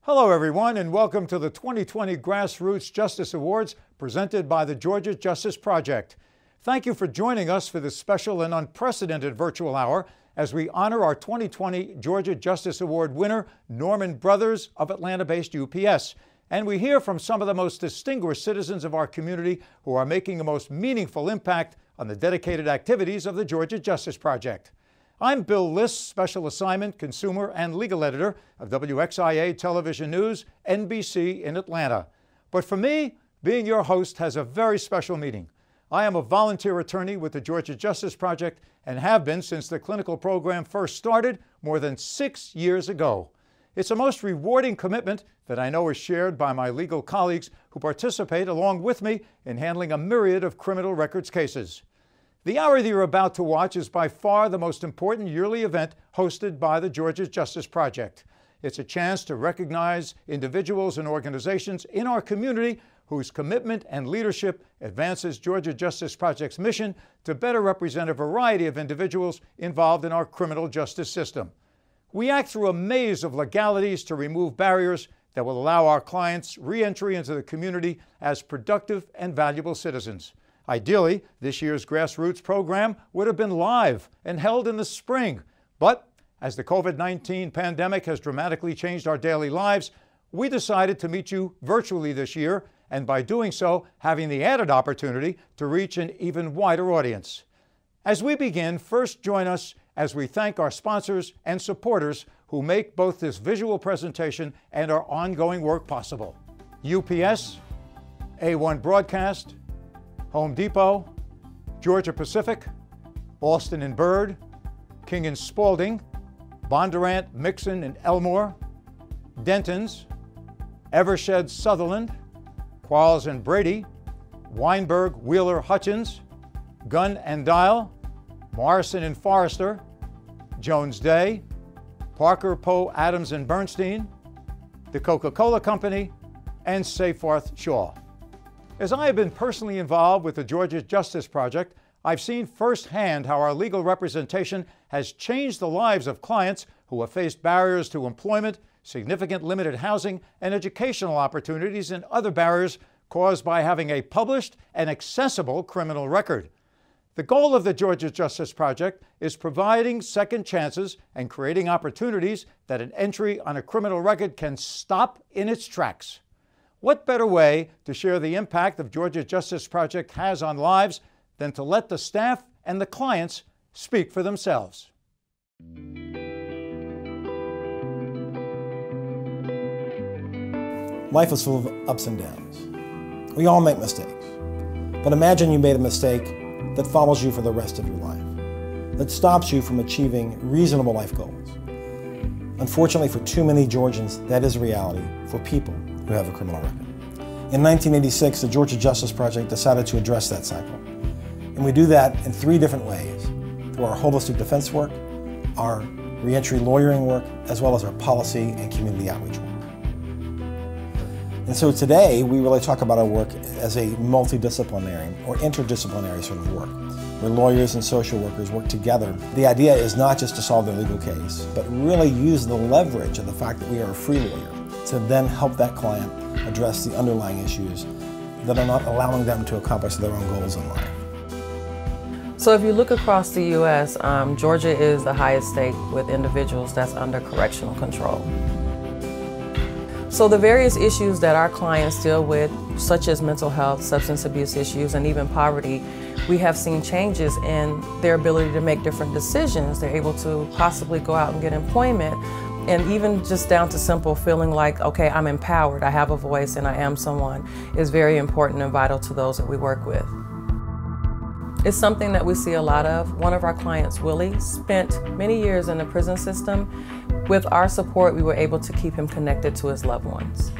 Hello, everyone, and welcome to the 2020 Grassroots Justice Awards presented by the Georgia Justice Project. Thank you for joining us for this special and unprecedented virtual hour as we honor our 2020 Georgia Justice Award winner, Norman Brothers of Atlanta-based UPS. And we hear from some of the most distinguished citizens of our community who are making the most meaningful impact on the dedicated activities of the Georgia Justice Project. I'm Bill List, Special Assignment, Consumer and Legal Editor of WXIA Television News, NBC in Atlanta. But for me, being your host has a very special meaning. I am a volunteer attorney with the Georgia Justice Project and have been since the clinical program first started more than 6 years ago. It's a most rewarding commitment that I know is shared by my legal colleagues who participate along with me in handling a myriad of criminal records cases. The hour that you're about to watch is by far the most important yearly event hosted by the Georgia Justice Project. It's a chance to recognize individuals and organizations in our community whose commitment and leadership advances Georgia Justice Project's mission to better represent a variety of individuals involved in our criminal justice system. We act through a maze of legalities to remove barriers that will allow our clients re-entry into the community as productive and valuable citizens. Ideally, this year's grassroots program would have been live and held in the spring. But as the COVID-19 pandemic has dramatically changed our daily lives, we decided to meet you virtually this year, and by doing so, having the added opportunity to reach an even wider audience. As we begin, first join us as we thank our sponsors and supporters who make both this visual presentation and our ongoing work possible. UPS, A1 Broadcast, Home Depot, Georgia Pacific, Austin and Bird, King and Spalding, Bondurant, Mixon and Elmore, Denton's, Evershed Sutherland, Quarles and Brady, Weinberg, Wheeler, Hutchins, Gunn and Dial, Morrison and Forrester, Jones Day, Parker, Poe, Adams and Bernstein, the Coca-Cola Company, and Seyfarth Shaw. As I have been personally involved with the Georgia Justice Project, I've seen firsthand how our legal representation has changed the lives of clients who have faced barriers to employment, significant limited housing, and educational opportunities, and other barriers caused by having a published and accessible criminal record. The goal of the Georgia Justice Project is providing second chances and creating opportunities that an entry on a criminal record can stop in its tracks. What better way to share the impact of Georgia Justice Project has on lives than to let the staff and the clients speak for themselves? Life is full of ups and downs. We all make mistakes. But imagine you made a mistake that follows you for the rest of your life, that stops you from achieving reasonable life goals. Unfortunately, for too many Georgians, that is a reality for people who have a criminal record. In 1986, the Georgia Justice Project decided to address that cycle. And we do that in 3 different ways: through our holistic defense work, our reentry lawyering work, as well as our policy and community outreach work. And so today, we really talk about our work as a multidisciplinary or interdisciplinary sort of work, where lawyers and social workers work together. The idea is not just to solve their legal case, but really use the leverage of the fact that we are a free lawyer to then help that client address the underlying issues that are not allowing them to accomplish their own goals in life. So if you look across the U.S., Georgia is the highest state with individuals that's under correctional control. So the various issues that our clients deal with, such as mental health, substance abuse issues, and even poverty, we have seen changes in their ability to make different decisions. They're able to possibly go out and get employment, and even just down to simple feeling like, okay, I'm empowered, I have a voice, and I am someone, is very important and vital to those that we work with. It's something that we see a lot of. One of our clients, Willie, spent many years in the prison system. With our support, we were able to keep him connected to his loved ones.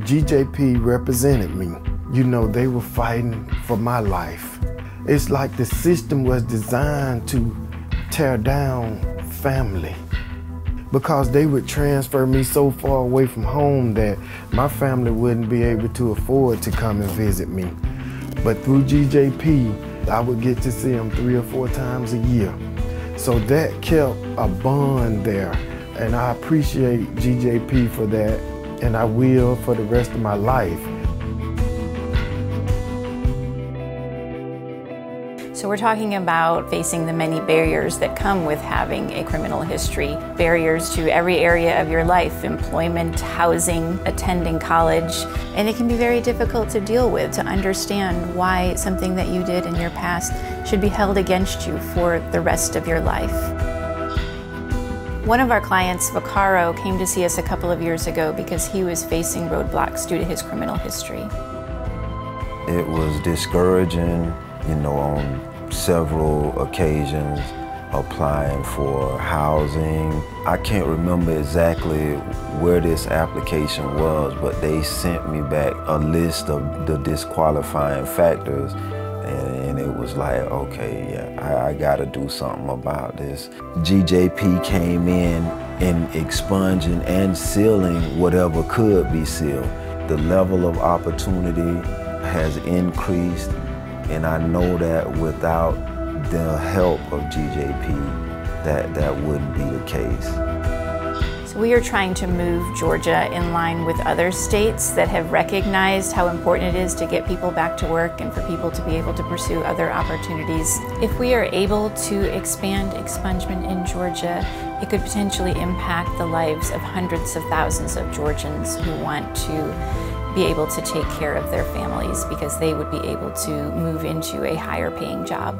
GJP represented me. You know, they were fighting for my life. It's like the system was designed to tear down family, because they would transfer me so far away from home that my family wouldn't be able to afford to come and visit me. But through GJP, I would get to see them 3 or 4 times a year. So that kept a bond there, and I appreciate GJP for that. and I will for the rest of my life. So we're talking about facing the many barriers that come with having a criminal history. Barriers to every area of your life: employment, housing, attending college. And it can be very difficult to deal with, to understand why something that you did in your past should be held against you for the rest of your life. One of our clients, Vaccaro, came to see us a couple of years ago because he was facing roadblocks due to his criminal history. It was discouraging, on several occasions, applying for housing. I can't remember exactly where this application was, but they sent me back a list of the disqualifying factors, and it was like, okay, yeah, I gotta do something about this. GJP came in expunging and sealing whatever could be sealed. The level of opportunity has increased, and I know that without the help of GJP, that wouldn't be the case. So we are trying to move Georgia in line with other states that have recognized how important it is to get people back to work and for people to be able to pursue other opportunities. If we are able to expand expungement in Georgia, it could potentially impact the lives of hundreds of thousands of Georgians who want to be able to take care of their families because they would be able to move into a higher paying job.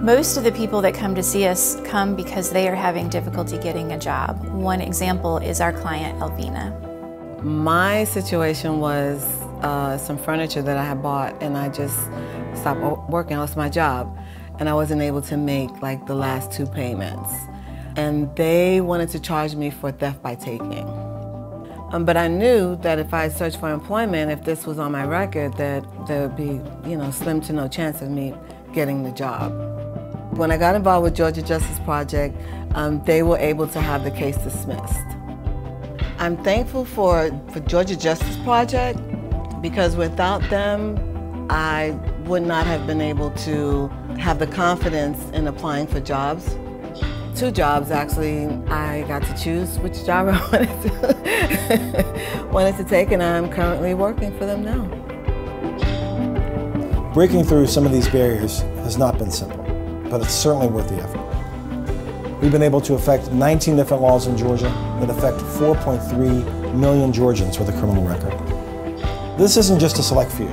Most of the people that come to see us come because they are having difficulty getting a job. One example is our client, Elvina. My situation was some furniture that I had bought, and I just stopped working. I lost my job, and I wasn't able to make like the last 2 payments. And they wanted to charge me for theft by taking. But I knew that if I searched for employment, if this was on my record, that there would be, slim to no chance of me getting the job. When I got involved with Georgia Justice Project, they were able to have the case dismissed. I'm thankful for Georgia Justice Project because without them, I would not have been able to have the confidence in applying for jobs. 2 jobs, actually. I got to choose which job I wanted to take, and I'm currently working for them now. Breaking through some of these barriers has not been simple, but it's certainly worth the effort. We've been able to affect 19 different laws in Georgia that affect 4.3 million Georgians with a criminal record. This isn't just a select few.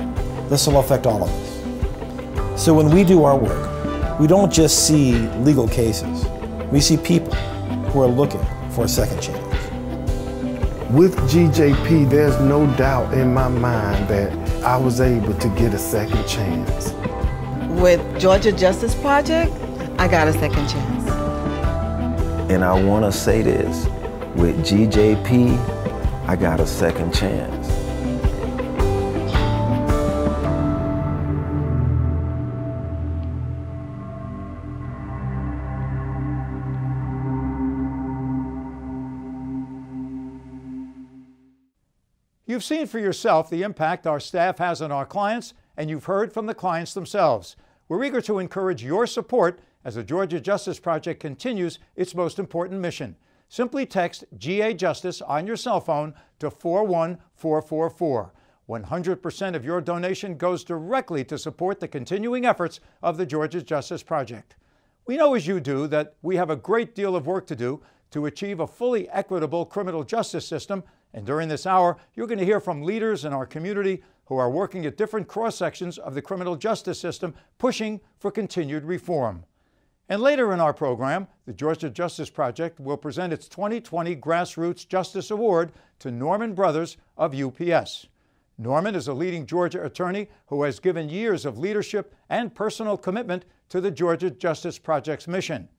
This will affect all of us. So when we do our work, we don't just see legal cases. We see people who are looking for a second chance. With GJP, there's no doubt in my mind that I was able to get a second chance. With Georgia Justice Project, I got a second chance. And I want to say this, with GJP, I got a second chance. You've seen for yourself the impact our staff has on our clients, and you've heard from the clients themselves. We're eager to encourage your support as the Georgia Justice Project continues its most important mission. Simply text GA Justice on your cell phone to 41444. 100% of your donation goes directly to support the continuing efforts of the Georgia Justice Project. We know, as you do, that we have a great deal of work to do to achieve a fully equitable criminal justice system. And during this hour, you're going to hear from leaders in our community who are working at different cross-sections of the criminal justice system, pushing for continued reform. And later in our program, the Georgia Justice Project will present its 2020 Grassroots Justice Award to Norman Brothers of UPS. Norman is a leading Georgia attorney who has given years of leadership and personal commitment to the Georgia Justice Project's mission.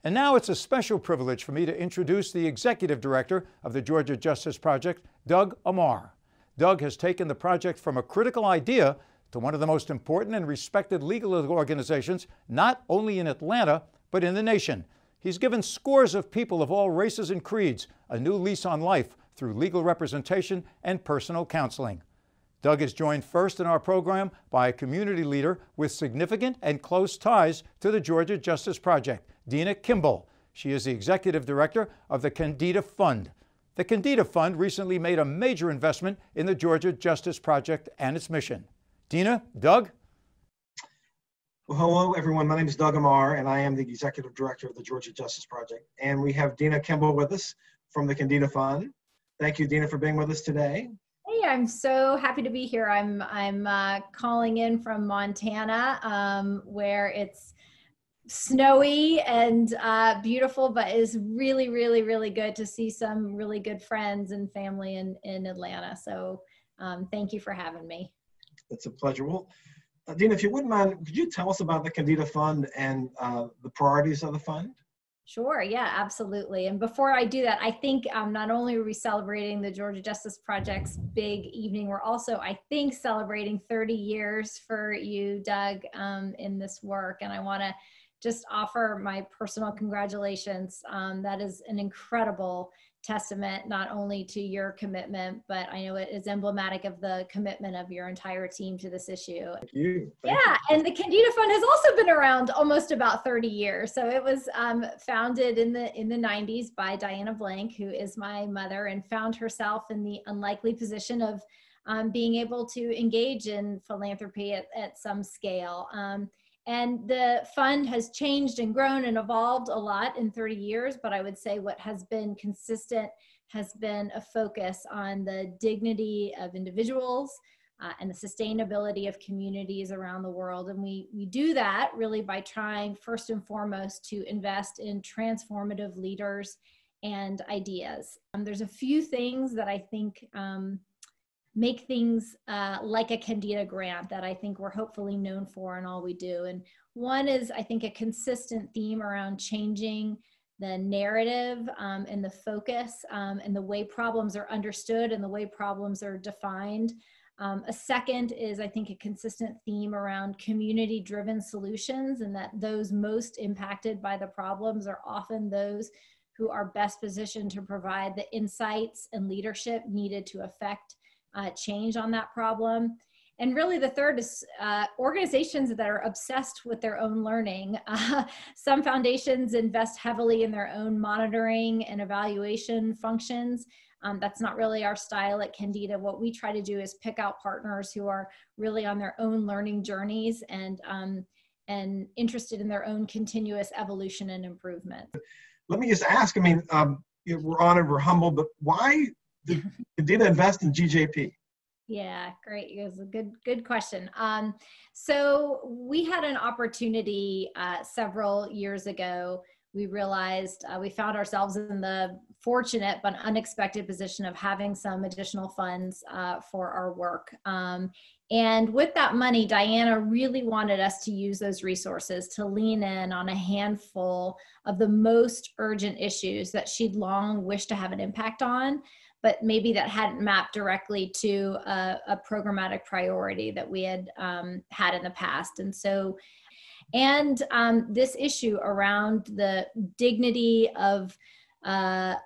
And now it's a special privilege for me to introduce the Executive Director of the Georgia Justice Project, Doug Amar. Doug has taken the project from a critical idea to one of the most important and respected legal organizations, not only in Atlanta, but in the nation. He's given scores of people of all races and creeds a new lease on life through legal representation and personal counseling. Doug is joined first in our program by a community leader with significant and close ties to the Georgia Justice Project, Dina Kimball. She is the Executive Director of the Candida Fund. The Candida Fund recently made a major investment in the Georgia Justice Project and its mission. Dina, Doug? Well, hello, everyone. My name is Doug Amar, and I am the Executive Director of the Georgia Justice Project. And we have Dina Kimball with us from the Candida Fund. Thank you, Dina, for being with us today. Hey, I'm so happy to be here. I'm calling in from Montana, where it's snowy and beautiful, but is really, really, really good to see some really good friends and family in Atlanta. So thank you for having me. It's a pleasure. Well, Dina, if you wouldn't mind, could you tell us about the Candida Fund and the priorities of the fund? Sure, yeah, absolutely. And before I do that, I think not only are we celebrating the Georgia Justice Project's big evening, we're also, I think, celebrating 30 years for you, Doug, in this work. And I want to just offer my personal congratulations. That is an incredible testament, not only to your commitment, but I know it is emblematic of the commitment of your entire team to this issue. Thank you. And the Candida Fund has also been around almost about 30 years. So it was founded in the 90s by Diana Blank, who is my mother, and found herself in the unlikely position of being able to engage in philanthropy at some scale. And the fund has changed and grown and evolved a lot in 30 years, but I would say what has been consistent has been a focus on the dignity of individuals and the sustainability of communities around the world. And we do that really by trying first and foremost to invest in transformative leaders and ideas. There's a few things that I think make things like a Candida grant that I think we're hopefully known for in all we do. And one is, I think, a consistent theme around changing the narrative and the focus and the way problems are understood and the way problems are defined. A second is, I think, a consistent theme around community-driven solutions, and that those most impacted by the problems are often those who are best positioned to provide the insights and leadership needed to affect change on that problem. And really the third is organizations that are obsessed with their own learning. Some foundations invest heavily in their own monitoring and evaluation functions. That's not really our style at Candida. What we try to do is pick out partners who are really on their own learning journeys and interested in their own continuous evolution and improvement. Let me just ask, I mean, we're honored, we're humbled, but why did Candida invest in GJP? Yeah, great. It was a good question. So we had an opportunity several years ago. We realized we found ourselves in the fortunate but unexpected position of having some additional funds for our work. And with that money, Diana really wanted us to use those resources to lean in on a handful of the most urgent issues that she'd long wished to have an impact on, but maybe that hadn't mapped directly to a programmatic priority that we had had in the past. And so, this issue around the dignity of the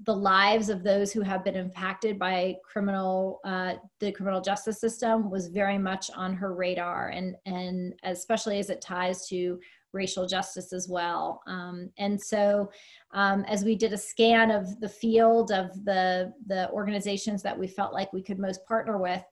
lives of those who have been impacted by the criminal justice system was very much on her radar, and especially as it ties to racial justice as well. And so as we did a scan of the field of the organizations that we felt like we could most partner with,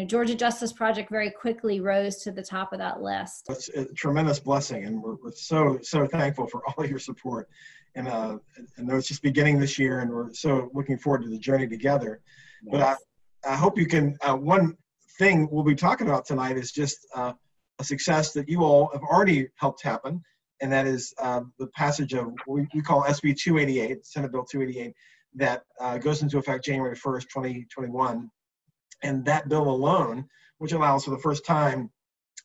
Georgia Justice Project very quickly rose to the top of that list. It's a tremendous blessing, and we're so thankful for all your support. And it's just beginning this year, and we're so looking forward to the journey together. Yes. But I hope you can, one thing we'll be talking about tonight is just a success that you all have already helped happen, and that is the passage of what we call SB 288, Senate Bill 288, that goes into effect January 1st, 2021. And that bill alone, which allows for the first time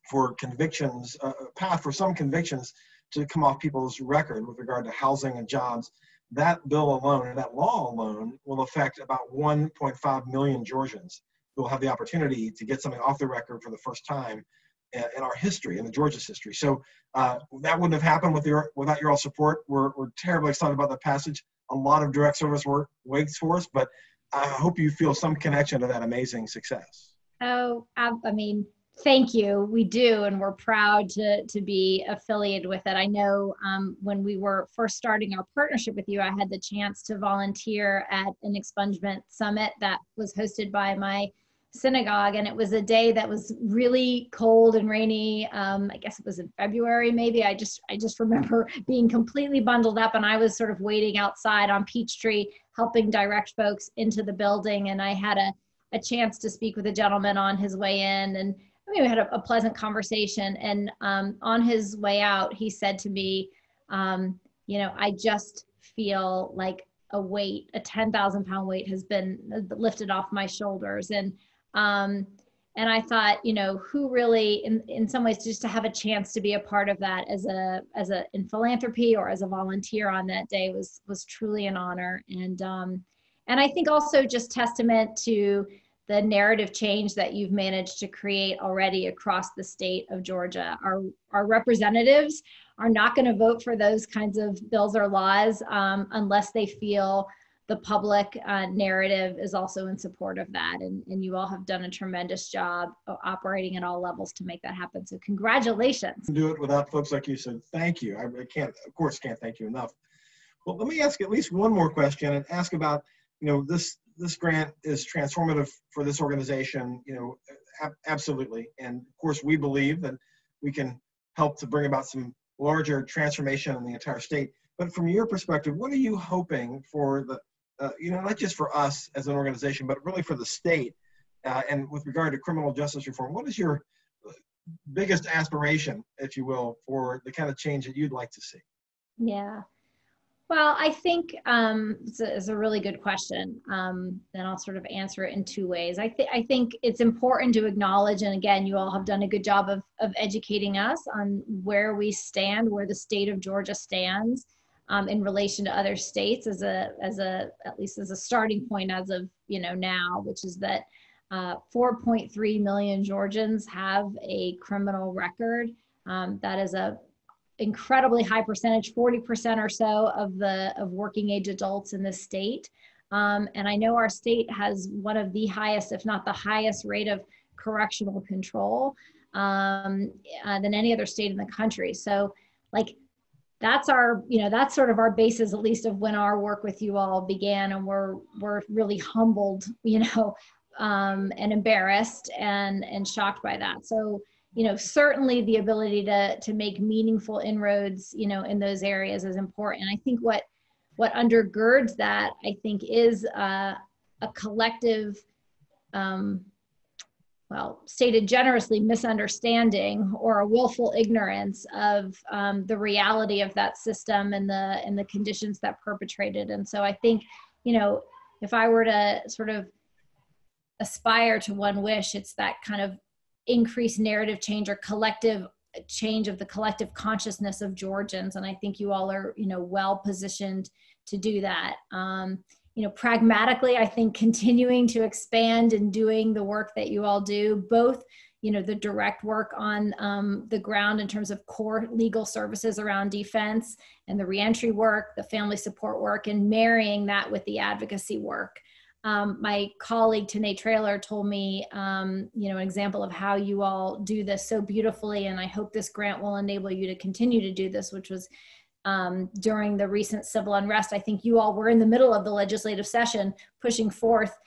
for convictions, a path for some convictions to come off people's record with regard to housing and jobs, that bill alone, and that law alone, will affect about 1.5 million Georgians who will have the opportunity to get something off the record for the first time in our history, in the Georgia's history. So that wouldn't have happened without your all support. We're terribly excited about the passage. A lot of direct service work waits for us, but I hope you feel some connection to that amazing success. Oh, I mean, Thank you. We do, and we're proud to be affiliated with it. I know when we were first starting our partnership with you, I had the chance to volunteer at an expungement summit that was hosted by my synagogue, and it was a day that was really cold and rainy. I guess it was in February, maybe. I just remember being completely bundled up, and I was sort of waiting outside on Peachtree, helping direct folks into the building, and I had a chance to speak with a gentleman on his way in, and we had a pleasant conversation. And on his way out, he said to me, I just feel like a weight, a 10,000-pound weight has been lifted off my shoulders. And I thought, who really, in some ways, just to have a chance to be a part of that in philanthropy or as a volunteer on that day was truly an honor. And I think also just testament to the narrative change that you've managed to create already across the state of Georgia. Our representatives are not going to vote for those kinds of bills or laws unless they feel the public narrative is also in support of that. And you all have done a tremendous job of operating at all levels to make that happen. So congratulations. Do it without folks like you, so thank you. I can't thank you enough. Well, let me ask at least one more question and ask about, this grant is transformative for this organization, absolutely. And of course, we believe that we can help to bring about some larger transformation in the entire state. But from your perspective, what are you hoping for not just for us as an organization, but really for the state? And with regard to criminal justice reform, what is your biggest aspiration, if you will, for the kind of change that you'd like to see? Yeah. Well, I think it's a really good question. And I'll sort of answer it in two ways. I think it's important to acknowledge, and again, you all have done a good job of educating us on where we stand, where the state of Georgia stands in relation to other states at least as a starting point as of now, which is that 4.3 million Georgians have a criminal record. That is a incredibly high percentage, 40% or so of working age adults in the state. And I know our state has one of the highest, if not the highest rate of correctional control than any other state in the country. So that's that's sort of our basis, at least of when our work with you all began. And we're really humbled, and embarrassed and shocked by that. So, certainly the ability to make meaningful inroads, in those areas is important. And I think what undergirds that, I think, is a collective, stated generously, misunderstanding or a willful ignorance of the reality of that system and the conditions that perpetrated. And so I think, if I were to sort of aspire to one wish, it's that kind of increased narrative change or collective change of the collective consciousness of Georgians. And I think you all are, well positioned to do that. Pragmatically, I think continuing to expand and doing the work that you all do, both, the direct work on the ground in terms of core legal services around defense and the reentry work, the family support work, and marrying that with the advocacy work. My colleague, Tanae Traylor, told me, an example of how you all do this so beautifully, and I hope this grant will enable you to continue to do this, which was during the recent civil unrest. I think you all were in the middle of the legislative session pushing forth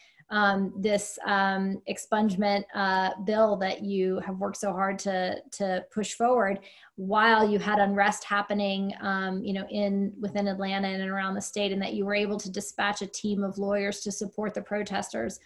this expungement bill that you have worked so hard to push forward while you had unrest happening, within Atlanta and around the state, and that you were able to dispatch a team of lawyers to support the protesters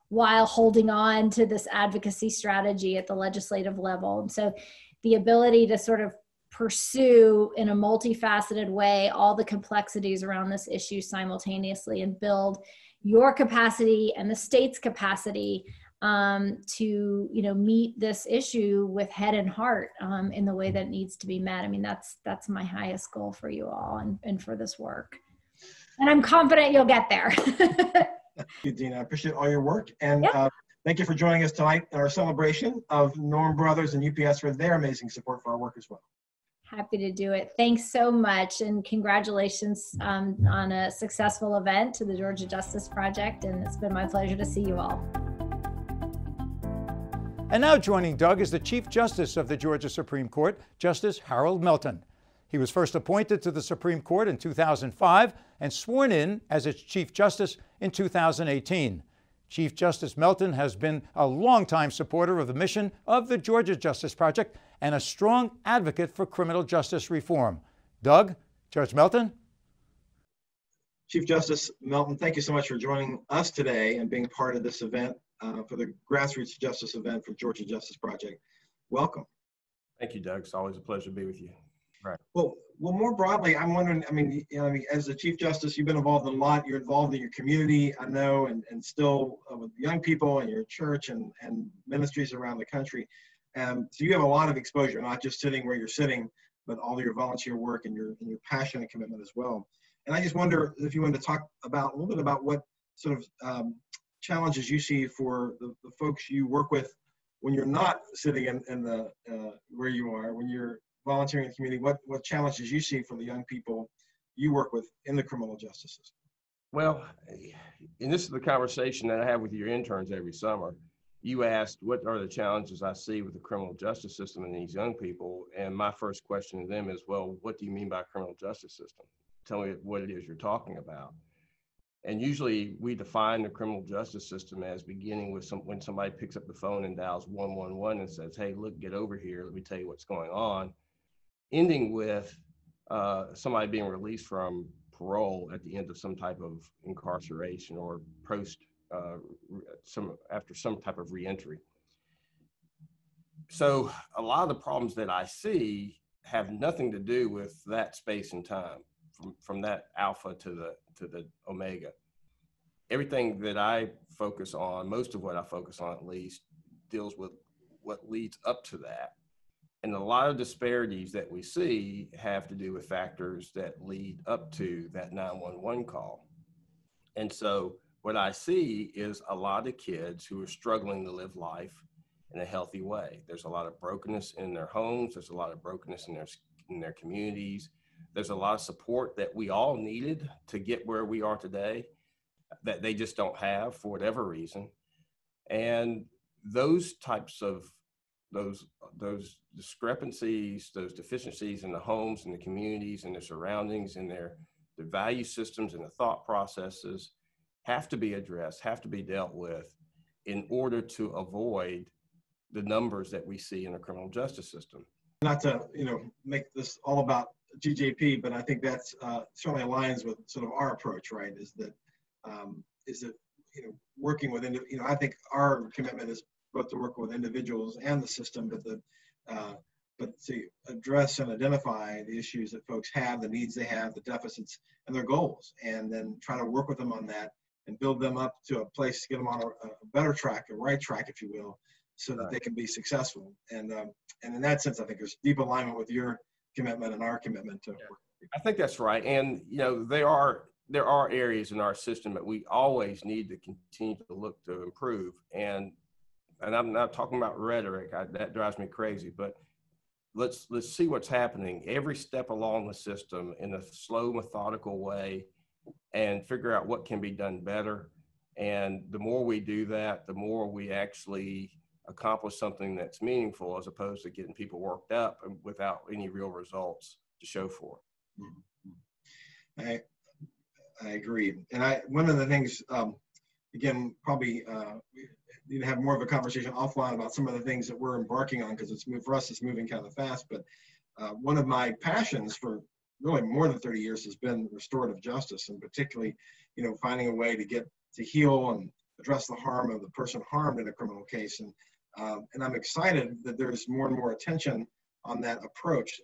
while holding on to this advocacy strategy at the legislative level. And so the ability to sort of pursue in a multifaceted way all the complexities around this issue simultaneously and build your capacity and the state's capacity to meet this issue with head and heart in the way that it needs to be met. I mean, that's my highest goal for you all and for this work. And I'm confident you'll get there. Thank you, Dina. I appreciate all your work. And thank you for joining us tonight in our celebration of Norm Brothers and UPS for their amazing support for our work as well. Happy to do it. Thanks so much, and congratulations on a successful event to the Georgia Justice Project, and it's been my pleasure to see you all. And now joining Doug is the Chief Justice of the Georgia Supreme Court, Justice Harold Melton. He was first appointed to the Supreme Court in 2005 and sworn in as its Chief Justice in 2018. Chief Justice Melton has been a longtime supporter of the mission of the Georgia Justice Project and a strong advocate for criminal justice reform. Doug, Judge Melton. Chief Justice Melton, thank you so much for joining us today and being part of this event for the Grassroots Justice event for Georgia Justice Project. Welcome. Thank you, Doug. It's always a pleasure to be with you. Right. Well, more broadly, I'm wondering, as the Chief Justice, you've been involved in a lot. You're involved in your community, I know, and still with young people in your church and ministries around the country. So you have a lot of exposure, not just sitting where you're sitting, but all of your volunteer work and your passion and commitment as well. And I just wonder if you wanted to talk about a little bit about what sort of challenges you see for the folks you work with when you're not sitting in the where you are, when you're volunteering in the community. What challenges you see for the young people you work with in the criminal justice system? Well, and this is the conversation that I have with your interns every summer. You asked, what are the challenges I see with the criminal justice system and these young people? And my first question to them is, well, what do you mean by criminal justice system? Tell me what it is you're talking about. And usually we define the criminal justice system as beginning with when somebody picks up the phone and dials 111 and says, hey, look, get over here, let me tell you what's going on, ending with somebody being released from parole at the end of some type of incarceration or after some type of reentry. So a lot of the problems that I see have nothing to do with that space and time, from that alpha to the omega. Everything that I focus on, most of what I focus on at least, deals with what leads up to that. And a lot of disparities that we see have to do with factors that lead up to that 911 call. And so what I see is a lot of kids who are struggling to live life in a healthy way. There's a lot of brokenness in their homes. There's a lot of brokenness in their communities. There's a lot of support that we all needed to get where we are today that they just don't have for whatever reason. And those types of those discrepancies, those deficiencies in the homes and the communities and the surroundings and their value systems and the thought processes have to be addressed, have to be dealt with in order to avoid the numbers that we see in the criminal justice system. Not to make this all about GJP, but I think that's certainly aligns with sort of our approach, right? Is that working with I think our commitment is both to work with individuals and the system, but to address and identify the issues that folks have, the needs they have, the deficits, and their goals, and then try to work with them on that and build them up to a place to get them on a better track, a right track, if you will, so that they can be successful. And in that sense, I think there's deep alignment with your commitment and our commitment to work. I think that's right. And there are areas in our system that we always need to continue to look to improve. And I'm not talking about rhetoric, that drives me crazy, but let's see what's happening every step along the system in a slow, methodical way and figure out what can be done better. And the more we do that, the more we actually accomplish something that's meaningful, as opposed to getting people worked up without any real results to show for it. I agree. And one of the things, again, probably we need to have more of a conversation offline about some of the things that we're embarking on, because for us, it's moving kind of fast. But one of my passions for really more than 30 years has been restorative justice, and particularly, finding a way to get to heal and address the harm of the person harmed in a criminal case. And I'm excited that there's more and more attention on that approach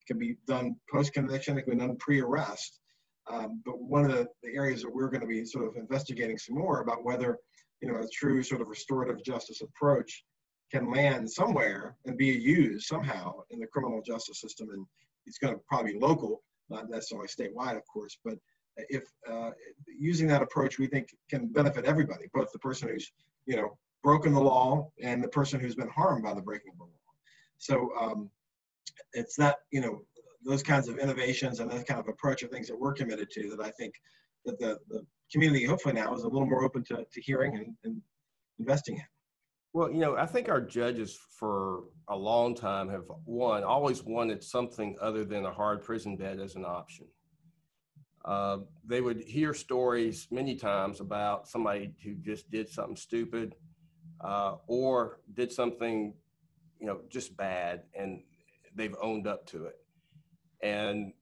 can be done post-conviction, it can be done pre-arrest. But one of the areas that we're going to be sort of investigating some more about whether, a true sort of restorative justice approach can land somewhere and be used somehow in the criminal justice system. And it's going to probably be local, not necessarily statewide, of course, but if using that approach, we think can benefit everybody, both the person who's, broken the law and the person who's been harmed by the breaking of the law. So it's that, those kinds of innovations and that kind of approach are things that we're committed to, that I think that the community hopefully now is a little more open to hearing and investing in. Well, I think our judges for a long time have always wanted something other than a hard prison bed as an option. They would hear stories many times about somebody who just did something stupid or did something, just bad, and they've owned up to it. And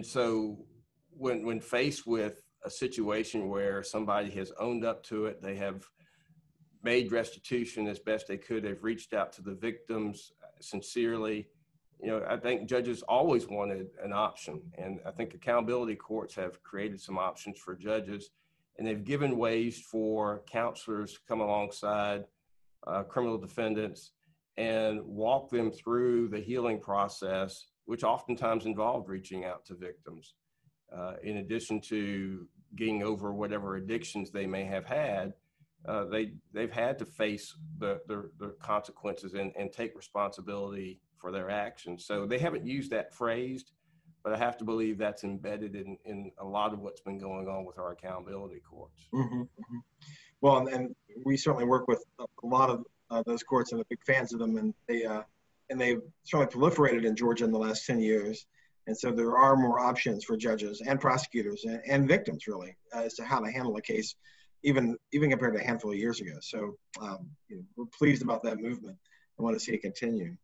so when faced with a situation where somebody has owned up to it, they have made restitution as best they could, they've reached out to the victims sincerely. I think judges always wanted an option, and I think accountability courts have created some options for judges, and they've given ways for counselors to come alongside criminal defendants and walk them through the healing process, which oftentimes involved reaching out to victims. In addition to getting over whatever addictions they may have had, they've had to face the consequences and take responsibility for their actions. So they haven't used that phrase, but I have to believe that's embedded in a lot of what's been going on with our accountability courts. Mm-hmm, mm-hmm. Well, and we certainly work with a lot of those courts, and are big fans of them, and they've certainly proliferated in Georgia in the last 10 years. And so there are more options for judges and prosecutors and victims, really, as to how to handle a case, even compared to a handful of years ago. So we're pleased about that movement. I want to see it continue.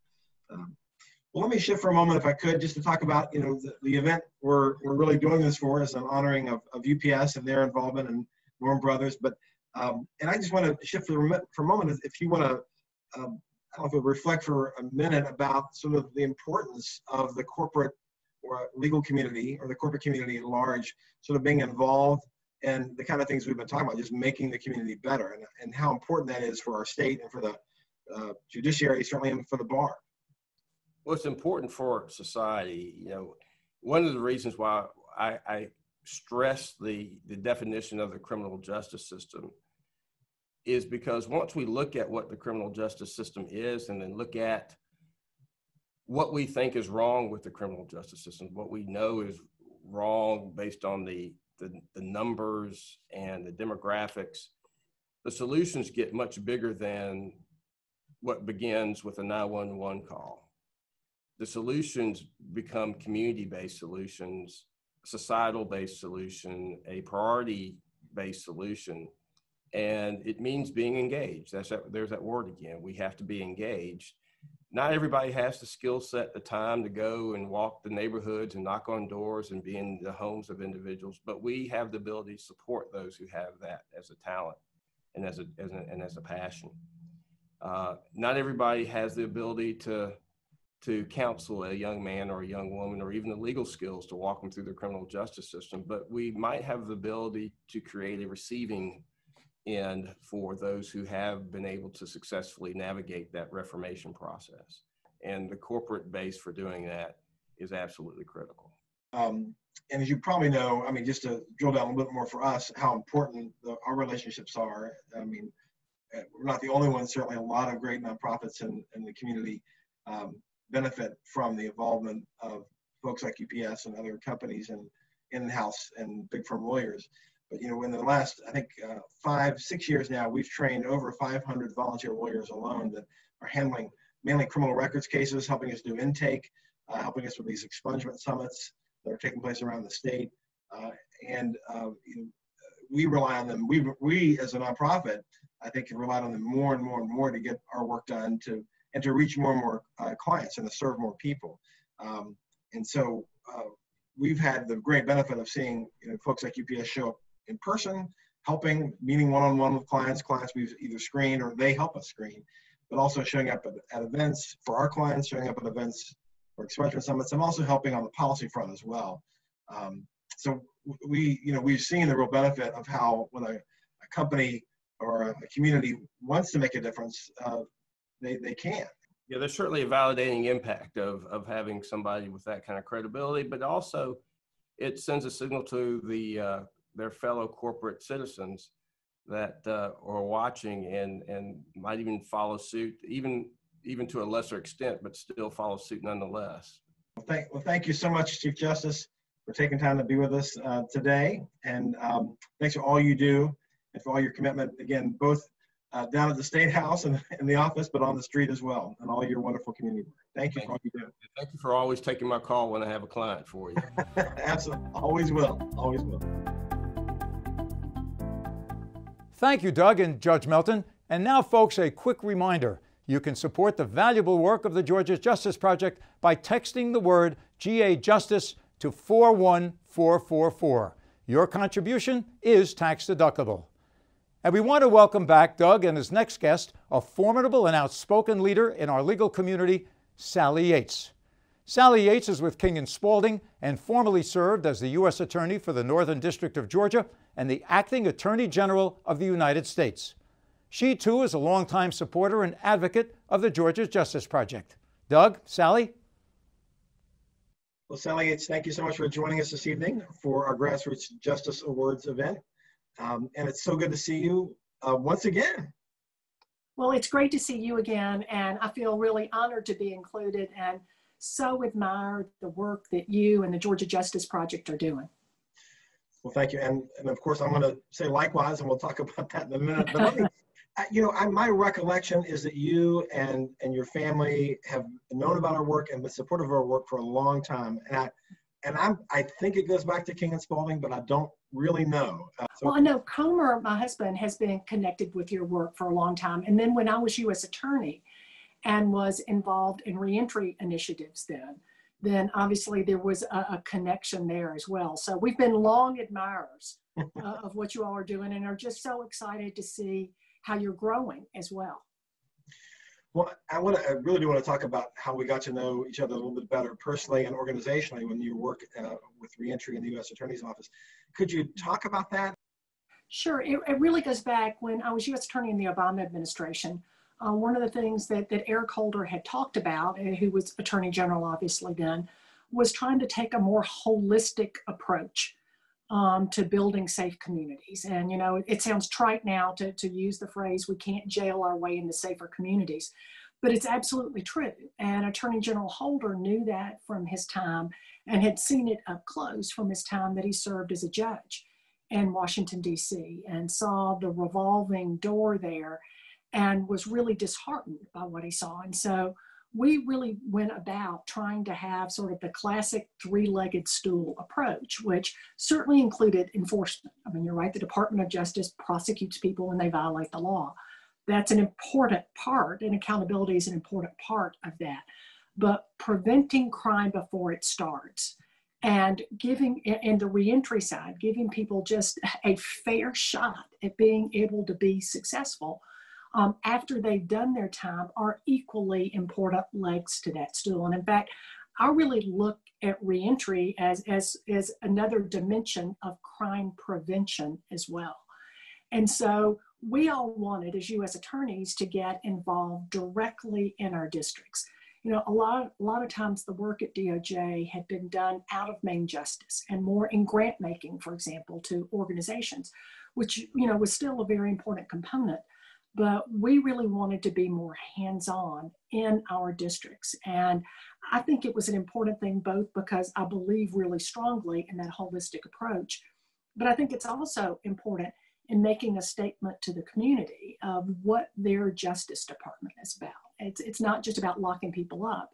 Well, let me shift for a moment, if I could, just to talk about the event we're really doing this for, as an honoring of UPS and their involvement and Norm Brothers. But and I just want to shift for a moment, if you want to, I don't know if we'll reflect for a minute about sort of the importance of the corporate or legal community, or the corporate community at large, sort of being involved in the kind of things we've been talking about, just making the community better, and how important that is for our state and for the judiciary, certainly, and for the bar. Well, it's important for society. One of the reasons why I stress the definition of the criminal justice system is because once we look at what the criminal justice system is, and then look at what we think is wrong with the criminal justice system, what we know is wrong based on the numbers and the demographics, the solutions get much bigger than what begins with a 911 call. The solutions become community-based solutions, societal-based solution, a priority-based solution, and it means being engaged. There's that word again. We have to be engaged. Not everybody has the skill set, the time to go and walk the neighborhoods and knock on doors and be in the homes of individuals, but we have the ability to support those who have that as a talent and as a passion. Not everybody has the ability to counsel a young man or a young woman, or even the legal skills to walk them through the criminal justice system, but we might have the ability to create a receiving end for those who have been able to successfully navigate that reformation process. And the corporate base for doing that is absolutely critical. And as you probably know, just to drill down a little bit more for us, how important our relationships are. We're not the only ones. Certainly a lot of great nonprofits in the community benefit from the involvement of folks like UPS and other companies and in-house and big firm lawyers. But in the last, I think, 5-6 years now, we've trained over 500 volunteer lawyers alone that are handling mainly criminal records cases, helping us do intake, helping us with these expungement summits that are taking place around the state. We rely on them. We as a nonprofit, I think, have relied on them more and more and more to get our work done, and to reach more and more clients and to serve more people. And so we've had the great benefit of seeing folks like UPS show up in person, helping, meeting one-on-one with clients we've either screened or they help us screen, but also showing up at events for our clients, showing up at events for expungement summits, and also helping on the policy front as well. So we've seen the real benefit of how when a company or a community wants to make a difference, they can. Yeah, there's certainly a validating impact of having somebody with that kind of credibility, but also it sends a signal to their fellow corporate citizens that are watching and might even follow suit, even to a lesser extent, but still follow suit nonetheless. Well, thank you so much, Chief Justice, for taking time to be with us today, and thanks for all you do and for all your commitment. Again, both down at the State House and in the office, but on the street as well, and all your wonderful community work. Thank you for all you do. Thank you for always taking my call when I have a client for you. Absolutely. Always will. Always will. Thank you, Doug and Judge Melton. And now, folks, a quick reminder. You can support the valuable work of the Georgia Justice Project by texting the word GA Justice to 41444. Your contribution is tax deductible. And we want to welcome back Doug and his next guest, a formidable and outspoken leader in our legal community, Sally Yates. Sally Yates is with King & Spalding and formerly served as the U.S. Attorney for the Northern District of Georgia and the Acting Attorney General of the United States. She, too, is a longtime supporter and advocate of the Georgia Justice Project. Doug, Sally? Well, Sally Yates, thank you so much for joining us this evening for our Grassroots Justice Awards event. And it's so good to see you once again. Well, it's great to see you again, and I feel really honored to be included and so admire the work that you and the Georgia Justice Project are doing. Well, thank you. And of course, I'm going to say likewise, and we'll talk about that in a minute. But let me, my recollection is that you and your family have known about our work and been supportive of our work for a long time. And I think it goes back to King & Spalding, but I don't really know. Well, I know Comer, my husband, has been connected with your work for a long time. And then when I was U.S. Attorney and was involved in reentry initiatives then obviously there was a connection there as well. So we've been long admirers of what you all are doing and are just so excited to see how you're growing as well. Well, I really do want to talk about how we got to know each other a little bit better personally and organizationally when you work with reentry in the U.S. Attorney's Office. Could you talk about that? Sure. It really goes back when I was U.S. Attorney in the Obama administration. One of the things that Eric Holder had talked about, who was Attorney General obviously then, was trying to take a more holistic approach to building safe communities. And, it sounds trite now to use the phrase, we can't jail our way into safer communities, but it's absolutely true. And Attorney General Holder knew that from his time and had seen it up close from his time that he served as a judge in Washington, D.C., and saw the revolving door there and was really disheartened by what he saw. And so we really went about trying to have sort of the classic three-legged stool approach, which certainly included enforcement. I mean, you're right, the Department of Justice prosecutes people when they violate the law. That's an important part, and accountability is an important part of that. But preventing crime before it starts and giving, in the reentry side, giving people just a fair shot at being able to be successful after they've done their time are equally important legs to that stool. And in fact, I really look at reentry as another dimension of crime prevention as well. And so we all wanted, as U.S. attorneys, to get involved directly in our districts. A lot of times the work at DOJ had been done out of main justice and more in grant making, for example, to organizations, which, was still a very important component. But we really wanted to be more hands-on in our districts. And I think it was an important thing, both because I believe really strongly in that holistic approach, but I think it's also important in making a statement to the community of what their justice department is about. It's not just about locking people up.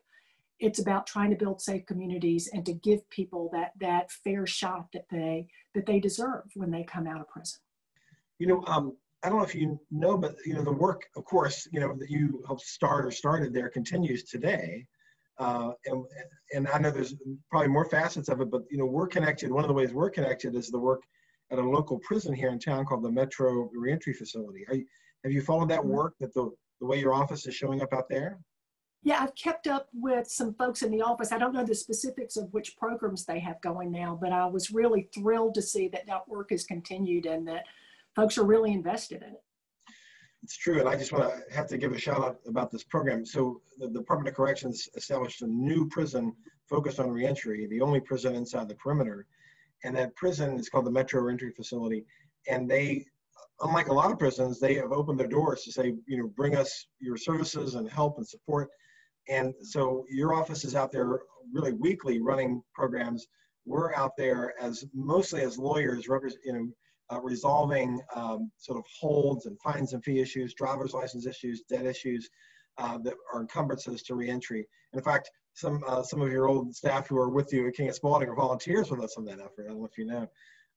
It's about trying to build safe communities and to give people that fair shot that they deserve when they come out of prison. I don't know if you know, but the work, of course, that you helped start or started there continues today, and I know there's probably more facets of it. But we're connected. One of the ways we're connected is the work at a local prison here in town called the Metro Reentry Facility. Have you followed that work? That the way your office is showing up out there? Yeah, I've kept up with some folks in the office. I don't know the specifics of which programs they have going now, but I was really thrilled to see that work has continued and that folks are really invested in it. It's true, and I just have to give a shout out about this program. So the Department of Corrections established a new prison focused on reentry, the only prison inside the perimeter. And that prison is called the Metro Reentry Facility. And they, unlike a lot of prisons, they have opened their doors to say, bring us your services and help and support. And so your office is out there really weekly running programs. We're out there mostly as lawyers, resolving sort of holds and fines and fee issues, driver's license issues, debt issues that are encumbrances to reentry. And in fact, some of your old staff who are with you at King of Spalding are volunteers with us on that effort. I don't know if you know.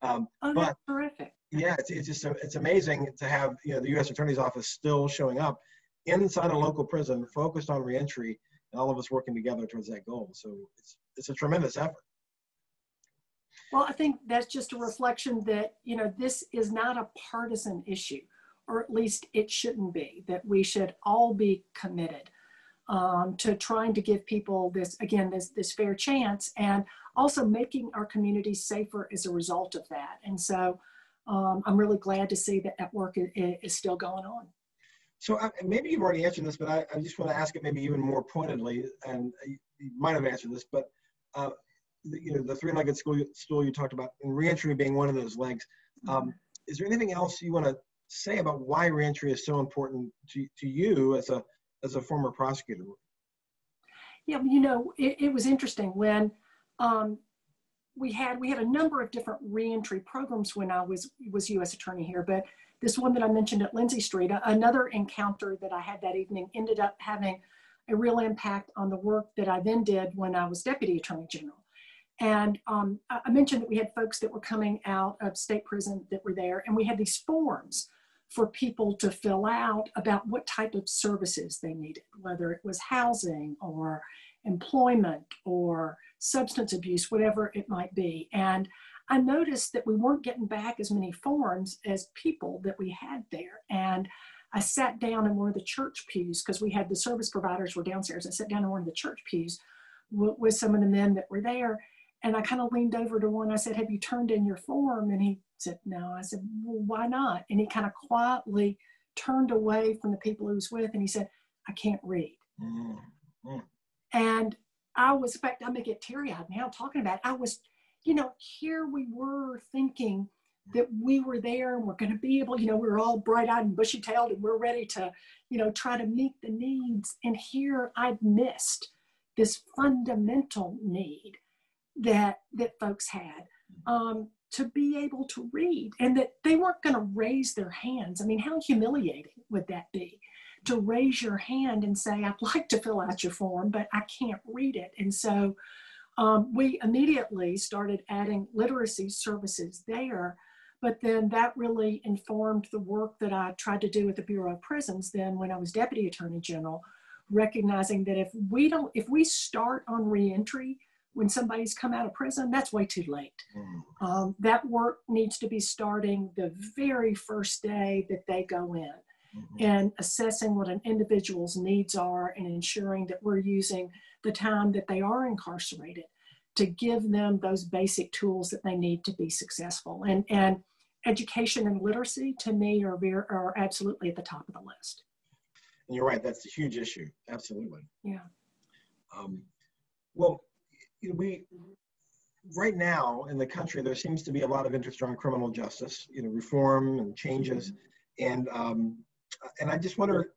That's terrific. Yeah, it's amazing to have the U.S. Attorney's Office still showing up inside a local prison, focused on reentry, and all of us working together towards that goal. So it's a tremendous effort. Well, I think that's just a reflection that this is not a partisan issue, or at least it shouldn't be. That we should all be committed to trying to give people this fair chance, and also making our communities safer as a result of that. And so I'm really glad to see that work is still going on. So maybe you've already answered this, but I just want to ask it maybe even more pointedly, and you might have answered this, but the three-legged stool you talked about, and reentry being one of those legs. Is there anything else you want to say about why reentry is so important to you as a former prosecutor? Yeah, it was interesting when we had a number of different reentry programs when I was U.S. Attorney here, but this one that I mentioned at Lindsay Street, another encounter that I had that evening ended up having a real impact on the work that I then did when I was Deputy Attorney General. And I mentioned that we had folks that were coming out of state prison that were there, and we had these forms for people to fill out about what type of services they needed, whether it was housing or employment or substance abuse, whatever it might be. And I noticed that we weren't getting back as many forms as people that we had there. And I sat down in one of the church pews, because we had the service providers were downstairs. I sat down in one of the church pews with some of the men that were there. And I kind of leaned over to one. I said, "Have you turned in your form?" And he said, "No." I said, "Well, why not?" And he kind of quietly turned away from the people he was with, and he said, "I can't read." Mm-hmm. And I was, in fact, I'm going to get teary-eyed now talking about it. I was, here we were thinking that we were there and we're going to be able, we're all bright-eyed and bushy-tailed and we're ready to, try to meet the needs. And here I'd missed this fundamental need that folks had to be able to read, and that they weren't going to raise their hands. I mean, how humiliating would that be, to raise your hand and say, "I'd like to fill out your form, but I can't read it." And so we immediately started adding literacy services there, but then that really informed the work that I tried to do with the Bureau of Prisons then when I was Deputy Attorney General, recognizing that if we start on reentry when somebody's come out of prison, that's way too late. That work needs to be starting the very first day that they go in, and assessing what an individual's needs are and ensuring that we're using the time that they are incarcerated to give them those basic tools that they need to be successful. And education and literacy, to me, are absolutely at the top of the list. And you're right, that's a huge issue. Absolutely. Yeah. Well, right now in the country, there seems to be a lot of interest around criminal justice, reform and changes. And I just wonder,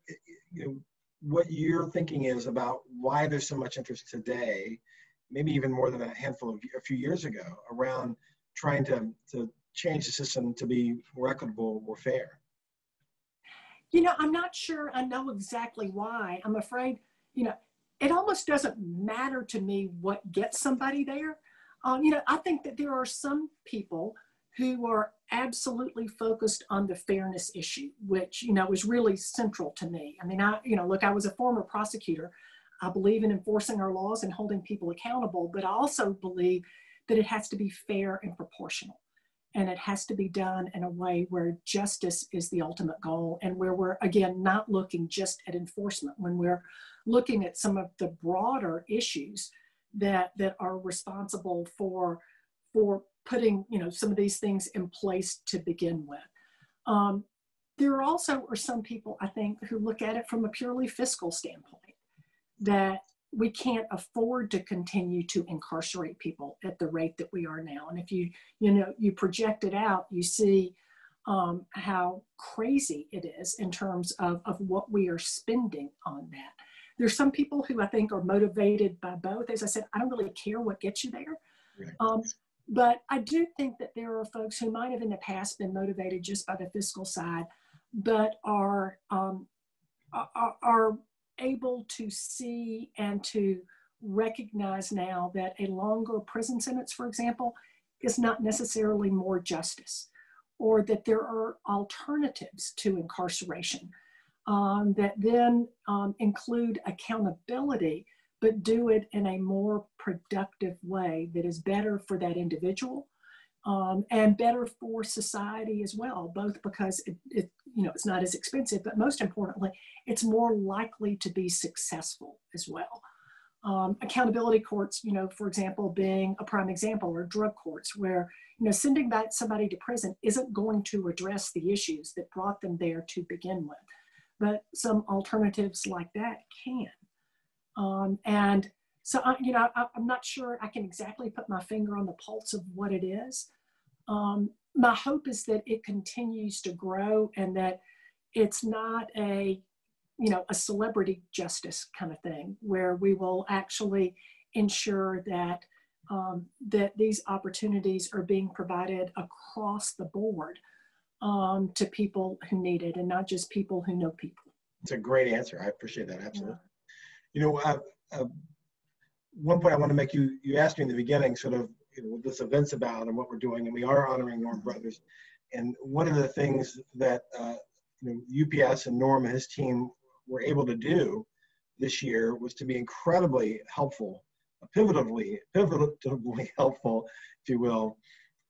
what your thinking is about why there's so much interest today, maybe even more than a few years ago, around trying to change the system to be more equitable, more fair. I'm not sure I know exactly why. I'm afraid, it almost doesn't matter to me what gets somebody there. I think that there are some people who are absolutely focused on the fairness issue, which, is really central to me. I mean, I was a former prosecutor. I believe in enforcing our laws and holding people accountable, but I also believe that it has to be fair and proportional. And it has to be done in a way where justice is the ultimate goal, and where we're, again, not looking just at enforcement, when we're looking at some of the broader issues that are responsible for putting, some of these things in place to begin with. There also are some people, I think, who look at it from a purely fiscal standpoint, that we can't afford to continue to incarcerate people at the rate that we are now. And if you project it out, you see how crazy it is in terms of what we are spending on that. There's some people who I think are motivated by both. As I said, I don't really care what gets you there. Right. But I do think that there are folks who might have in the past been motivated just by the fiscal side, but are able to see and to recognize now that a longer prison sentence, for example, is not necessarily more justice, or that there are alternatives to incarceration that then include accountability, but do it in a more productive way that is better for that individual and better for society as well, both because it's not as expensive, but most importantly, it's more likely to be successful as well. Accountability courts, for example, being a prime example, or drug courts, where sending back somebody to prison isn't going to address the issues that brought them there to begin with, but some alternatives like that can. And so, I'm not sure I can exactly put my finger on the pulse of what it is. My hope is that it continues to grow and that it's not a celebrity justice kind of thing, where we will actually ensure that that these opportunities are being provided across the board to people who need it, and not just people who know people. It's a great answer. I appreciate that. Absolutely. Yeah. One point I want to make, you asked me in the beginning sort of what this event's about and what we're doing, and we are honoring Norm Brothers. And one of the things that UPS and Norm and his team were able to do this year was to be incredibly helpful, pivotably helpful, if you will,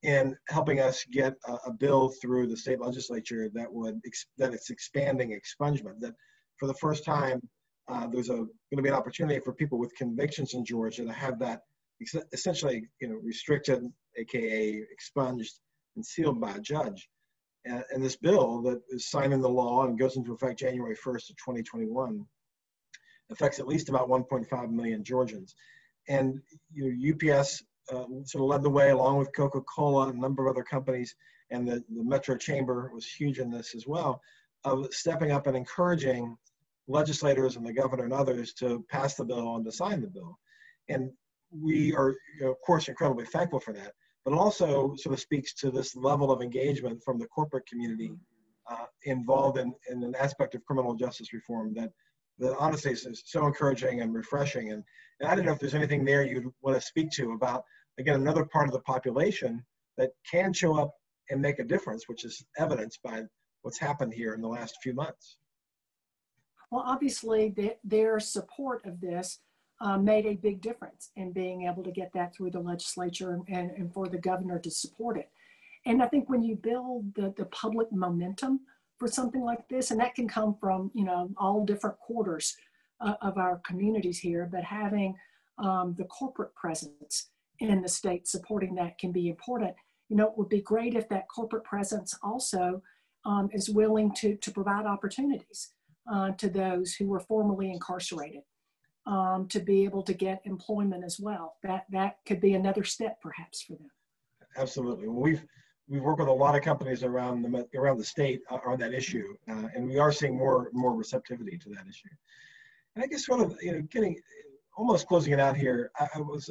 in helping us get a bill through the state legislature that it's expanding expungement. That for the first time, there's going to be an opportunity for people with convictions in Georgia to have that essentially, restricted, aka expunged and sealed by a judge. And this bill that is signed into law and goes into effect January 1st of 2021 affects at least about 1.5 million Georgians. And UPS sort of led the way, along with Coca-Cola and a number of other companies, and the Metro Chamber was huge in this as well, of stepping up and encouraging legislators and the governor and others to pass the bill and to sign the bill. And we are, of course, incredibly thankful for that. But it also sort of speaks to this level of engagement from the corporate community involved in an aspect of criminal justice reform that honestly is so encouraging and refreshing. And I don't know if there's anything there you'd want to speak to about, again, another part of the population that can show up and make a difference, which is evidenced by what's happened here in the last few months. Well, obviously, their support of this made a big difference in being able to get that through the legislature and for the governor to support it. And I think when you build the public momentum for something like this, and that can come from, all different quarters of our communities here, but having the corporate presence in the state supporting that can be important. It would be great if that corporate presence also is willing to provide opportunities to those who were formerly incarcerated. To be able to get employment as well. That could be another step perhaps for them. Absolutely. Well, we've worked with a lot of companies around the state on that issue, and we are seeing more receptivity to that issue. And I guess sort of getting almost closing it out here, I was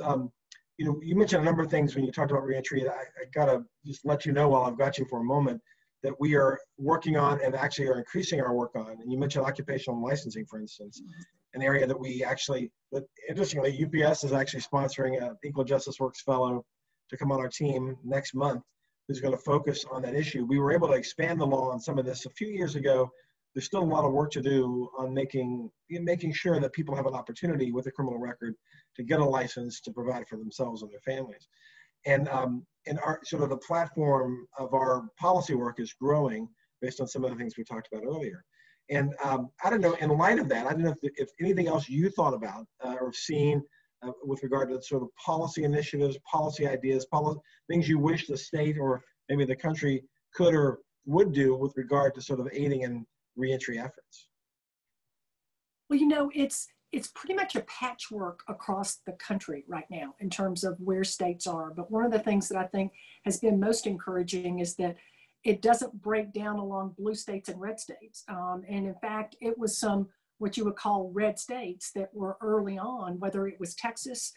you mentioned a number of things when you talked about reentry. I gotta just let you know while I've got you for a moment that we are working on and actually are increasing our work on. And you mentioned occupational licensing, for instance. An area that we actually, but interestingly, UPS is actually sponsoring an Equal Justice Works fellow to come on our team next month, who's going to focus on that issue. We were able to expand the law on some of this a few years ago. There's still a lot of work to do on making sure that people have an opportunity with a criminal record to get a license to provide for themselves and their families. And our sort of the platform of our policy work is growing based on some of the things we talked about earlier. And I don't know, in light of that, I don't know if anything else you thought about or seen with regard to sort of policy initiatives, policy ideas, things you wish the state or maybe the country could or would do with regard to sort of aiding in reentry efforts. Well, it's pretty much a patchwork across the country right now in terms of where states are. But one of the things that I think has been most encouraging is that it doesn't break down along blue states and red states. And in fact, it was some what you would call red states that were early on, whether it was Texas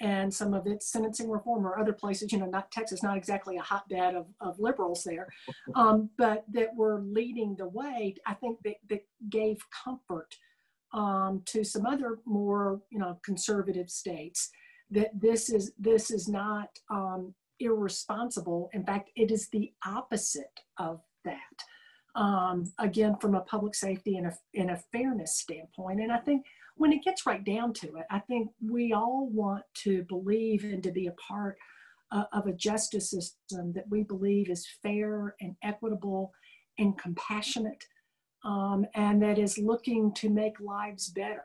and some of its sentencing reform, or other places, not Texas, not exactly a hotbed of liberals there, but that were leading the way. I think that gave comfort to some other more, conservative states, that this is not irresponsible. In fact, it is the opposite of that. Again, from a public safety and a fairness standpoint. And I think when it gets right down to it, I think we all want to believe and to be a part of a justice system that we believe is fair and equitable and compassionate, and that is looking to make lives better.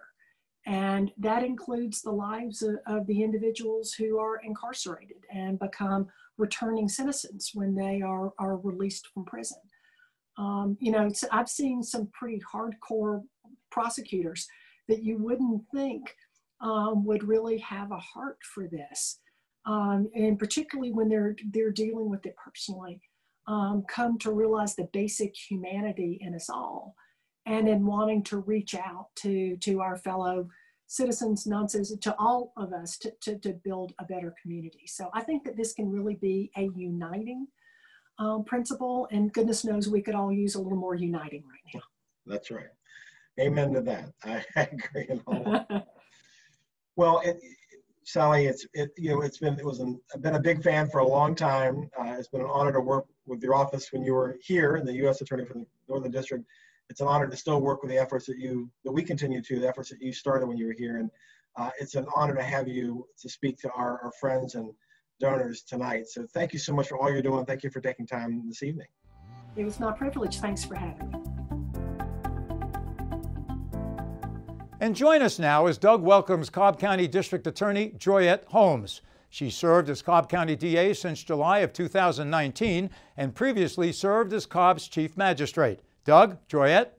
And that includes the lives of the individuals who are incarcerated and become returning citizens when they are released from prison. I've seen some pretty hardcore prosecutors that you wouldn't think would really have a heart for this. And particularly when they're dealing with it personally, come to realize the basic humanity in us all, and in wanting to reach out to our fellow citizens, non-citizens, to all of us to build a better community. So I think that this can really be a uniting principle, and goodness knows we could all use a little more uniting right now. That's right. Amen to that. I agree. Well, Sally, I've been a big fan for a long time. It's been an honor to work with your office when you were here, in the U.S. Attorney for the Northern District. It's an honor to still work with the efforts that we continue to, the efforts that you started when you were here. And it's an honor to have you to speak to our friends and donors tonight. So thank you so much for all you're doing. Thank you for taking time this evening. It was my privilege. Thanks for having me. And join us now as Doug welcomes Cobb County District Attorney Joyette Holmes. She served as Cobb County DA since July of 2019 and previously served as Cobb's Chief Magistrate. Doug, Joyette?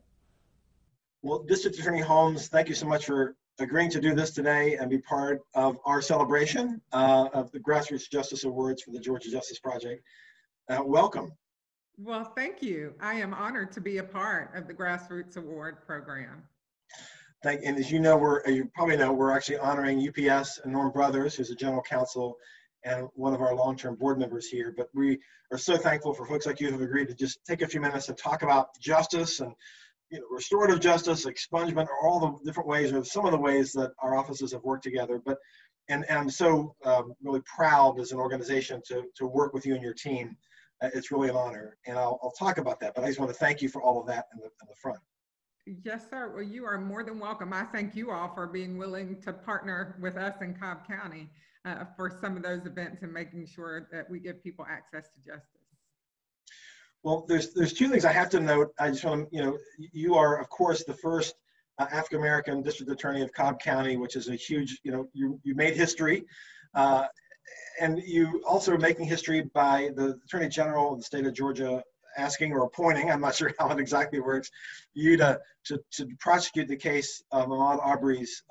Well, District Attorney Holmes, thank you so much for agreeing to do this today and be part of our celebration of the Grassroots Justice Awards for the Georgia Justice Project. Welcome. Well, thank you. I am honored to be a part of the Grassroots Award program. And as you probably know, we're actually honoring UPS and Norm Brothers, who's a general counsel and one of our long-term board members here. But we are so thankful for folks like you who have agreed to just take a few minutes and talk about justice and restorative justice, expungement, or all the different ways, or some of the ways that our offices have worked together. And I'm so really proud as an organization to work with you and your team. It's really an honor, and I'll talk about that. But I just want to thank you for all of that in the front. Yes, sir. Well, you are more than welcome. I thank you all for being willing to partner with us in Cobb County for some of those events and making sure that we give people access to justice. Well, there's two things I have to note. I just want to, you are, of course, the first African-American district attorney of Cobb County, which is a huge, you made history. And you also are making history by the Attorney General of the state of Georgia asking or appointing, I'm not sure how it exactly works, you to prosecute the case of Ahmaud Arbery's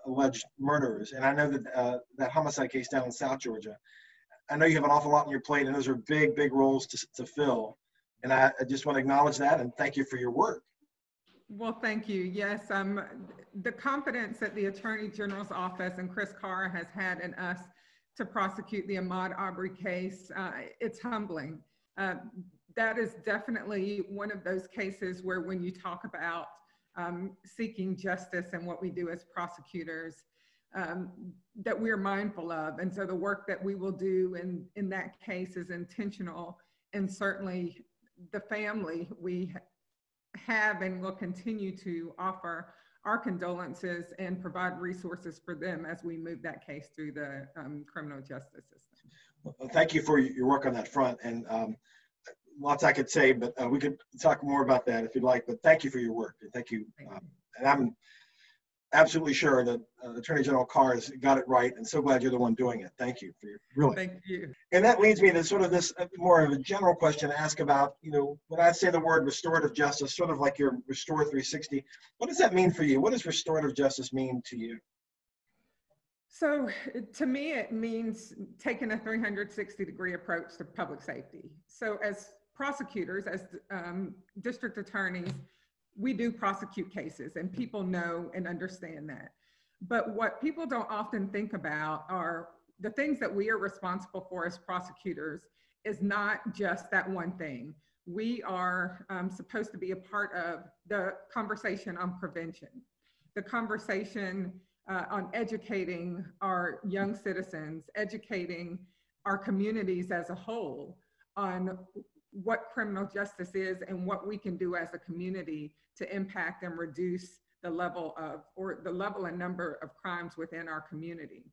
alleged murderers. And I know that that homicide case down in South Georgia, I know you have an awful lot on your plate, and those are big, big roles to fill. And I just want to acknowledge that and thank you for your work. Well, thank you. Yes, the confidence that the Attorney General's office and Chris Carr has had in us to prosecute the Ahmaud Arbery case, it's humbling. That is definitely one of those cases where when you talk about seeking justice and what we do as prosecutors, that we're mindful of. And so the work that we will do in that case is intentional, and certainly the family, we have and will continue to offer our condolences and provide resources for them as we move that case through the criminal justice system. Well, thank you for your work on that front. And lots I could say, but we could talk more about that if you'd like. But thank you for your work. Thank you. And I'm absolutely sure that Attorney General Carr has got it right, and so glad you're the one doing it. Thank you for your really. Thank you. And that leads me to sort of this more of a general question to ask about, when I say the word restorative justice, sort of like your Restore 360, what does that mean for you? What does restorative justice mean to you? So to me, it means taking a 360-degree approach to public safety. So as prosecutors, as district attorneys, we do prosecute cases, and people know and understand that. But what people don't often think about are the things that we are responsible for as prosecutors is not just that one thing. We are supposed to be a part of the conversation on prevention, the conversation on educating our young citizens, educating our communities as a whole on what criminal justice is and what we can do as a community to impact and reduce the level of, or the level and number of crimes within our community.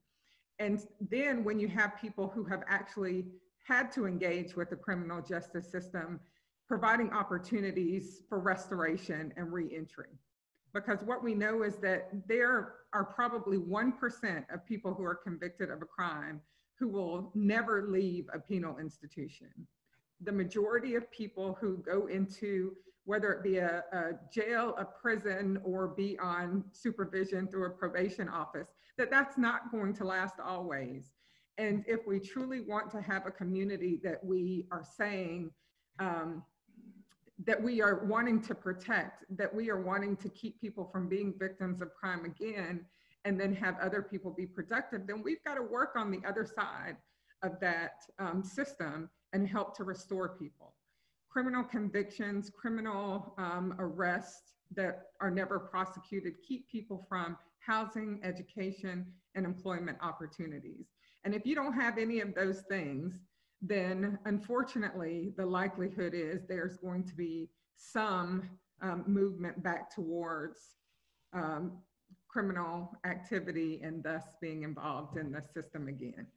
And then when you have people who have actually had to engage with the criminal justice system, providing opportunities for restoration and reentry. Because what we know is that there are probably 1% of people who are convicted of a crime who will never leave a penal institution. The majority of people who go into, whether it be a jail, a prison, or be on supervision through a probation office, that's not going to last always. And if we truly want to have a community that we are saying, that we are wanting to protect, that we are wanting to keep people from being victims of crime again, and then have other people be productive, then we've got to work on the other side of that system and help to restore people. Criminal convictions, criminal arrests that are never prosecuted keep people from housing, education, and employment opportunities. And if you don't have any of those things, then unfortunately, the likelihood is there's going to be some movement back towards criminal activity and thus being involved in the system again.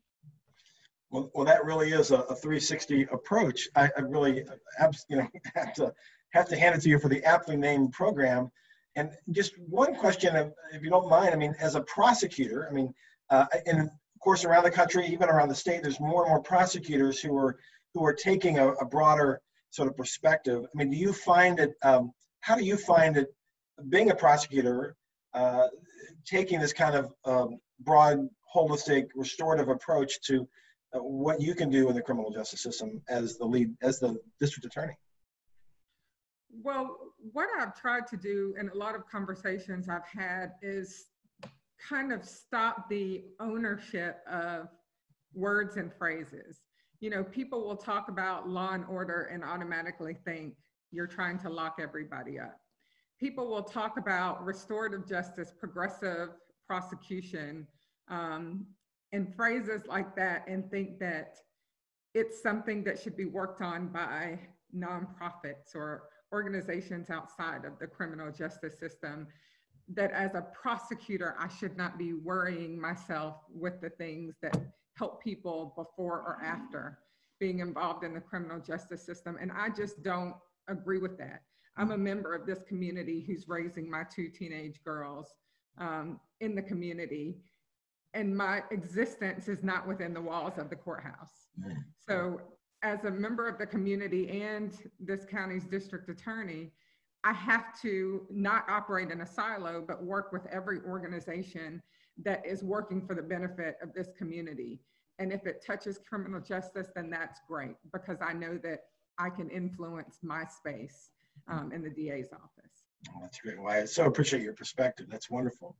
Well, that really is a 360 approach. I really, have to hand it to you for the aptly named program. And just one question, if you don't mind. I mean, as a prosecutor, I mean, and of course around the country, even around the state, there's more and more prosecutors who are taking a broader sort of perspective. I mean, do you find it? How do you find it being a prosecutor, taking this kind of broad, holistic, restorative approach to what you can do in the criminal justice system as the district attorney? Well, what I've tried to do in a lot of conversations I've had is kind of stop the ownership of words and phrases. You know, people will talk about law and order and automatically think you're trying to lock everybody up. People will talk about restorative justice, progressive prosecution, and phrases like that, and think that it's something that should be worked on by nonprofits or organizations outside of the criminal justice system, that as a prosecutor, I should not be worrying myself with the things that help people before or after being involved in the criminal justice system. And I just don't agree with that. I'm a member of this community who's raising my 2 teenage girls in the community, and my existence is not within the walls of the courthouse. So as a member of the community and this county's district attorney, I have to not operate in a silo, but work with every organization that is working for the benefit of this community. And if it touches criminal justice, then that's great, because I know that I can influence my space in the DA's office. Oh, that's great. Well, I so appreciate your perspective. That's wonderful.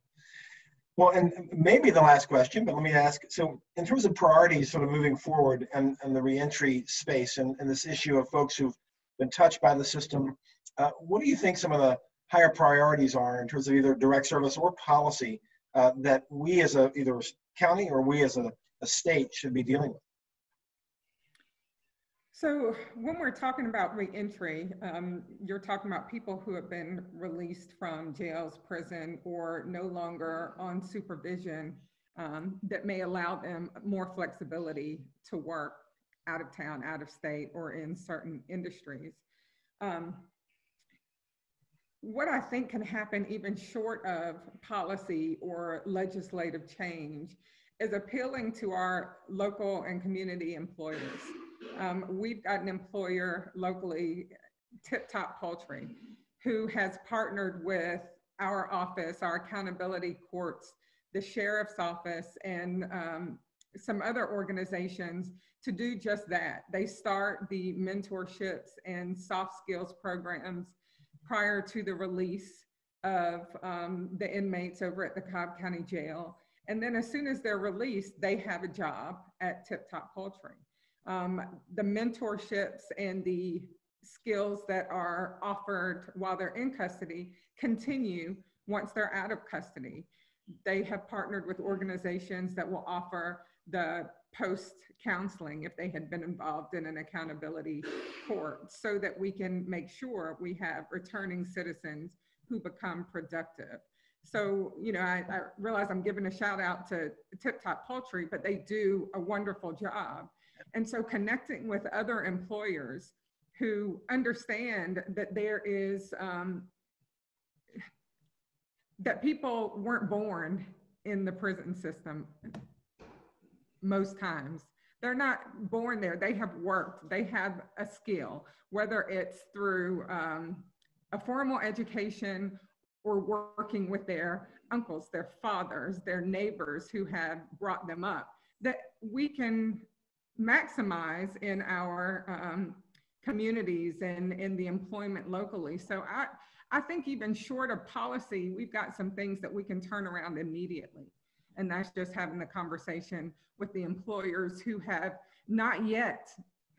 Well, and maybe the last question, but let me ask, so in terms of priorities sort of moving forward and the reentry space and this issue of folks who've been touched by the system, what do you think some of the higher priorities are in terms of either direct service or policy that we as either a county or we as a state should be dealing with? So when we're talking about reentry, you're talking about people who have been released from jails, prison, or no longer on supervision that may allow them more flexibility to work out of town, out of state, or in certain industries. What I think can happen even short of policy or legislative change is appealing to our local and community employers. We've got an employer locally, Tip Top Poultry, who has partnered with our office, our accountability courts, the sheriff's office, and some other organizations to do just that. They start the mentorships and soft skills programs prior to the release of the inmates over at the Cobb County Jail. And then as soon as they're released, they have a job at Tip Top Poultry. The mentorships and the skills that are offered while they're in custody continue once they're out of custody. They have partnered with organizations that will offer the post-counseling if they had been involved in an accountability court, so that we can make sure we have returning citizens who become productive. So, you know, I realize I'm giving a shout out to Tip Top Poultry, but they do a wonderful job. And so connecting with other employers who understand that there is, that people weren't born in the prison system most times. They're not born there, they have worked, they have a skill, whether it's through a formal education or working with their uncles, their fathers, their neighbors who have brought them up, that we can maximize in our communities and in the employment locally. So I think even short of policy, we've got some things that we can turn around immediately. And that's just having the conversation with the employers who have not yet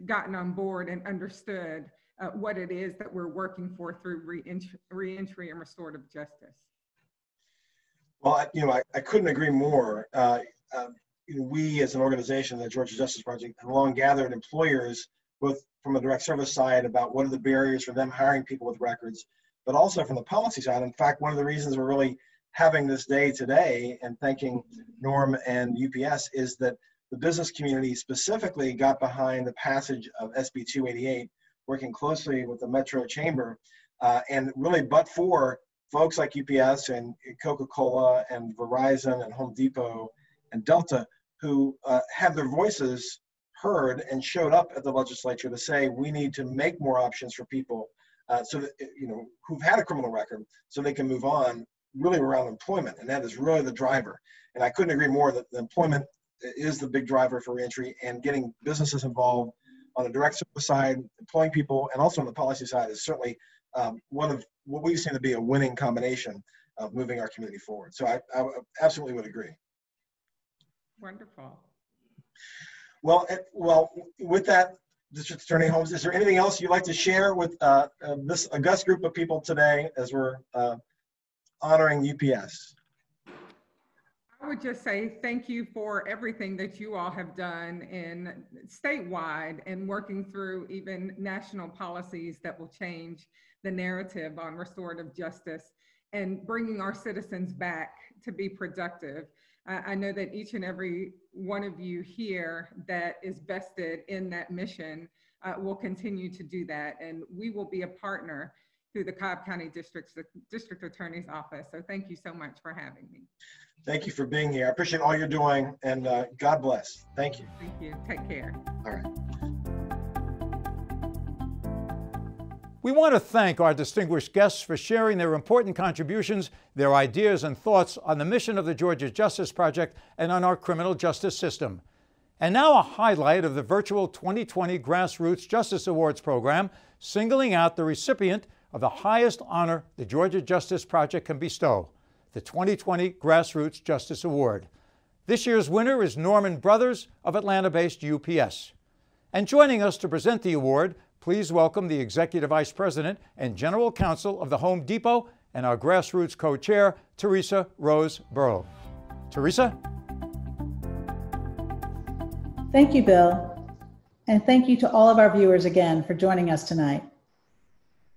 gotten on board and understood what it is that we're working for through reentry and restorative justice. Well, you know, I couldn't agree more. We as an organization, the Georgia Justice Project, have long gathered employers, both from a direct service side about what are the barriers for them hiring people with records, but also from the policy side. In fact, one of the reasons we're really having this day today and thanking Norm and UPS is that the business community specifically got behind the passage of SB 288, working closely with the Metro Chamber, and really but for folks like UPS and Coca-Cola and Verizon and Home Depot and Delta, who have their voices heard and showed up at the legislature to say we need to make more options for people so that, you know, who've had a criminal record so they can move on, really around employment. And that is really the driver. And I couldn't agree more that the employment is the big driver for reentry, and getting businesses involved on the direct service side, employing people, and also on the policy side is certainly one of what we've seen to be a winning combination of moving our community forward. So I absolutely would agree. Wonderful. Well, with that, District Attorney Holmes, is there anything else you'd like to share with this august group of people today as we're honoring UPS? I would just say thank you for everything that you all have done in statewide and working through even national policies that will change the narrative on restorative justice and bringing our citizens back to be productive. I know that each and every one of you here that is vested in that mission will continue to do that, and we will be a partner through the Cobb County District Attorney's Office. So thank you so much for having me. Thank you for being here. I appreciate all you're doing, and God bless. Thank you. Thank you. Take care. All right. We want to thank our distinguished guests for sharing their important contributions, their ideas and thoughts on the mission of the Georgia Justice Project and on our criminal justice system. And now a highlight of the virtual 2020 Grassroots Justice Awards program, singling out the recipient of the highest honor the Georgia Justice Project can bestow, the 2020 Grassroots Justice Award. This year's winner is Norman Brothers of Atlanta-based UPS. And joining us to present the award, please welcome the Executive Vice President and General Counsel of the Home Depot and our Grassroots Co-Chair, Teresa Rose Burrow. Teresa? Thank you, Bill. And thank you to all of our viewers again for joining us tonight.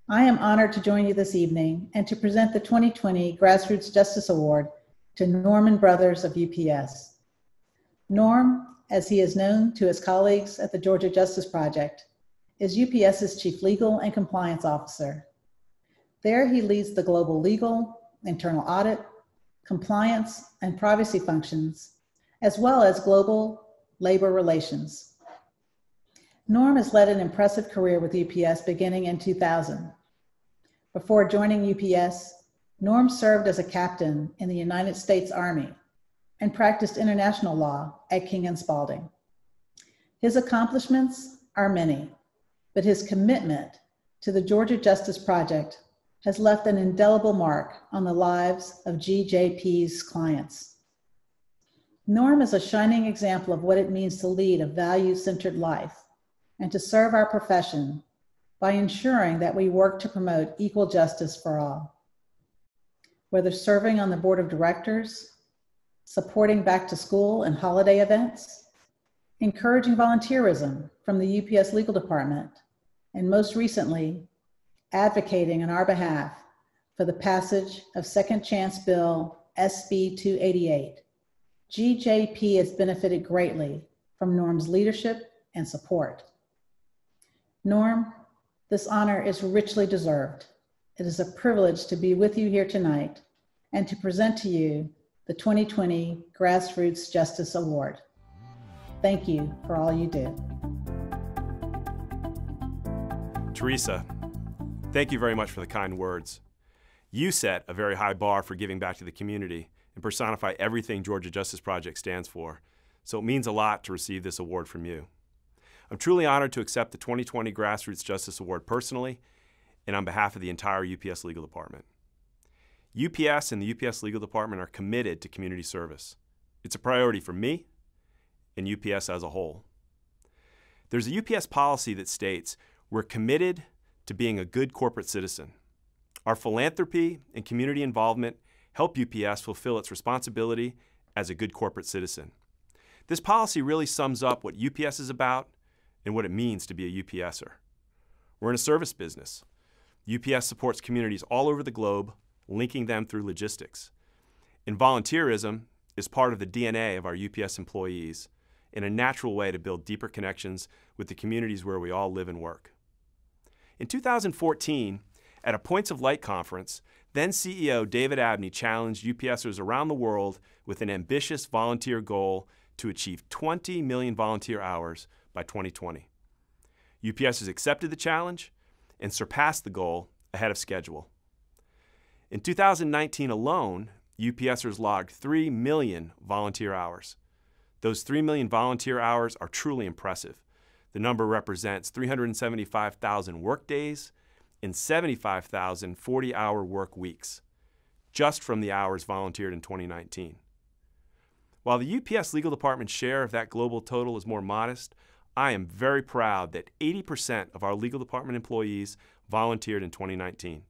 I am honored to join you this evening and to present the 2020 Grassroots Justice Award to Norman Brothers of UPS. Norm, as he is known to his colleagues at the Georgia Justice Project, is UPS's Chief Legal and Compliance Officer. There he leads the global legal, internal audit, compliance, and privacy functions, as well as global labor relations. Norm has led an impressive career with UPS beginning in 2000. Before joining UPS, Norm served as a captain in the United States Army and practiced international law at King & Spalding. His accomplishments are many, but his commitment to the Georgia Justice Project has left an indelible mark on the lives of GJP's clients. Norm is a shining example of what it means to lead a value-centered life and to serve our profession by ensuring that we work to promote equal justice for all. Whether serving on the board of directors, supporting back to school and holiday events, encouraging volunteerism from the UPS Legal Department, and most recently, advocating on our behalf for the passage of Second Chance Bill SB 288, GJP has benefited greatly from Norm's leadership and support. Norm, this honor is richly deserved. It is a privilege to be with you here tonight and to present to you the 2020 Grassroots Justice Award. Thank you for all you do. Teresa, thank you very much for the kind words. You set a very high bar for giving back to the community and personify everything Georgia Justice Project stands for, so it means a lot to receive this award from you. I'm truly honored to accept the 2020 Grassroots Justice Award personally and on behalf of the entire UPS Legal Department. UPS and the UPS Legal Department are committed to community service. It's a priority for me and UPS as a whole. There's a UPS policy that states we're committed to being a good corporate citizen. Our philanthropy and community involvement help UPS fulfill its responsibility as a good corporate citizen. This policy really sums up what UPS is about and what it means to be a UPSer. We're in a service business. UPS supports communities all over the globe, linking them through logistics. And volunteerism is part of the DNA of our UPS employees and a natural way to build deeper connections with the communities where we all live and work. In 2014, at a Points of Light conference, then CEO David Abney challenged UPSers around the world with an ambitious volunteer goal to achieve 20 million volunteer hours by 2020. UPSers accepted the challenge and surpassed the goal ahead of schedule. In 2019 alone, UPSers logged 3 million volunteer hours. Those 3 million volunteer hours are truly impressive. The number represents 375,000 work days and 75,000 40-hour work weeks, just from the hours volunteered in 2019. While the UPS Legal Department's share of that global total is more modest, I am very proud that 80% of our Legal Department employees volunteered in 2019.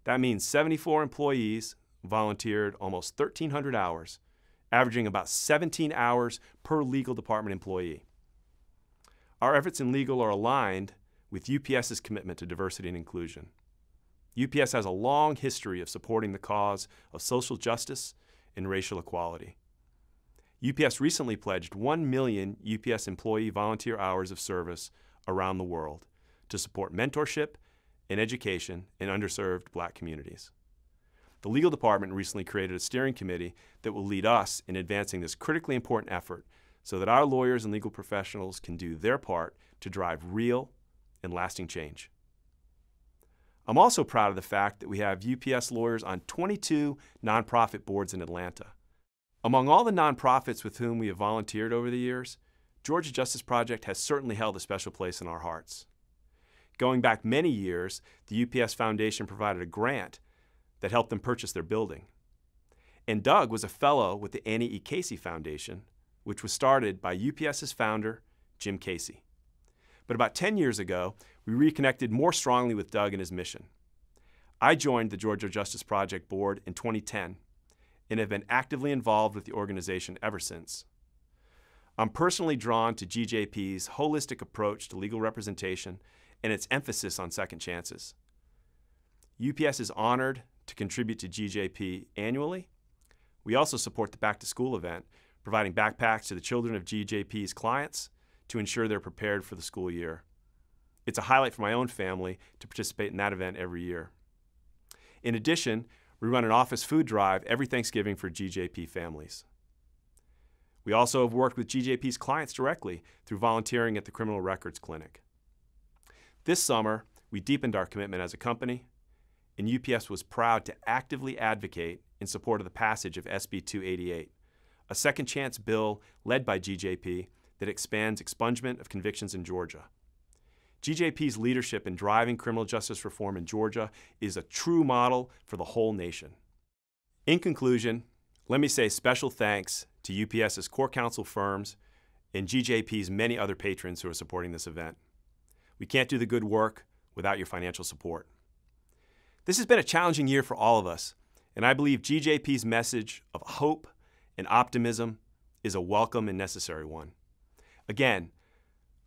That means 74 employees volunteered almost 1,300 hours, averaging about 17 hours per Legal Department employee. Our efforts in legal are aligned with UPS's commitment to diversity and inclusion. UPS has a long history of supporting the cause of social justice and racial equality. UPS recently pledged 1 million UPS employee volunteer hours of service around the world to support mentorship and education in underserved Black communities. The Legal Department recently created a steering committee that will lead us in advancing this critically important effort so that our lawyers and legal professionals can do their part to drive real and lasting change. I'm also proud of the fact that we have UPS lawyers on 22 nonprofit boards in Atlanta. Among all the nonprofits with whom we have volunteered over the years, Georgia Justice Project has certainly held a special place in our hearts. Going back many years, the UPS Foundation provided a grant that helped them purchase their building. And Doug was a fellow with the Annie E. Casey Foundation, which was started by UPS's founder, Jim Casey. But about 10 years ago, we reconnected more strongly with Doug and his mission. I joined the Georgia Justice Project Board in 2010 and have been actively involved with the organization ever since. I'm personally drawn to GJP's holistic approach to legal representation and its emphasis on second chances. UPS is honored to contribute to GJP annually. We also support the Back to School event, providing backpacks to the children of GJP's clients to ensure they're prepared for the school year. It's a highlight for my own family to participate in that event every year. In addition, we run an office food drive every Thanksgiving for GJP families. We also have worked with GJP's clients directly through volunteering at the Criminal Records Clinic. This summer, we deepened our commitment as a company, and UPS was proud to actively advocate in support of the passage of SB 288, a second chance bill led by GJP that expands expungement of convictions in Georgia. GJP's leadership in driving criminal justice reform in Georgia is a true model for the whole nation. In conclusion, let me say special thanks to UPS's core counsel firms and GJP's many other patrons who are supporting this event. We can't do the good work without your financial support. This has been a challenging year for all of us, and I believe GJP's message of hope and optimism is a welcome and necessary one. Again,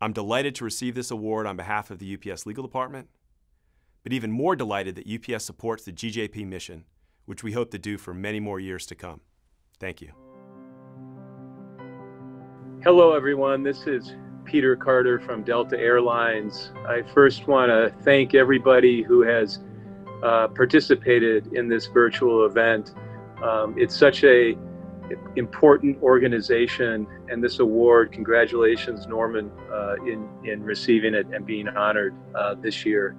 I'm delighted to receive this award on behalf of the UPS Legal Department, but even more delighted that UPS supports the GJP mission, which we hope to do for many more years to come. Thank you. Hello, everyone. This is Peter Carter from Delta Airlines. I first want to thank everybody who has participated in this virtual event. It's such a important organization, and this award, congratulations, Norman, in receiving it and being honored this year.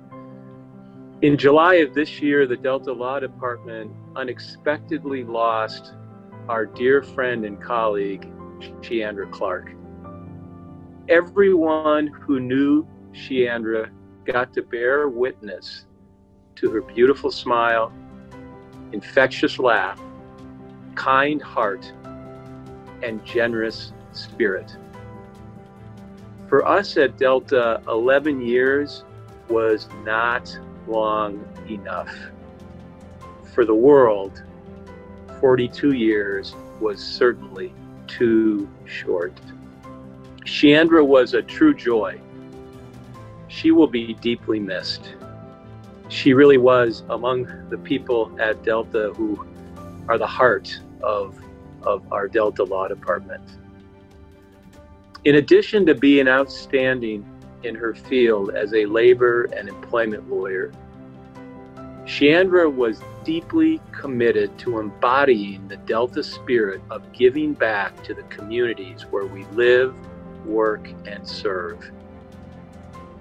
In July of this year, the Delta Law Department unexpectedly lost our dear friend and colleague, Sheandra Clark. Everyone who knew Sheandra got to bear witness to her beautiful smile, infectious laugh, kind heart, and generous spirit. For us at Delta, 11 years was not long enough. For the world, 42 years was certainly too short. Sheandra was a true joy. She will be deeply missed. She really was among the people at Delta who are the heart of our Delta Law Department. In addition to being outstanding in her field as a labor and employment lawyer, Sheandra was deeply committed to embodying the Delta spirit of giving back to the communities where we live, work, and serve.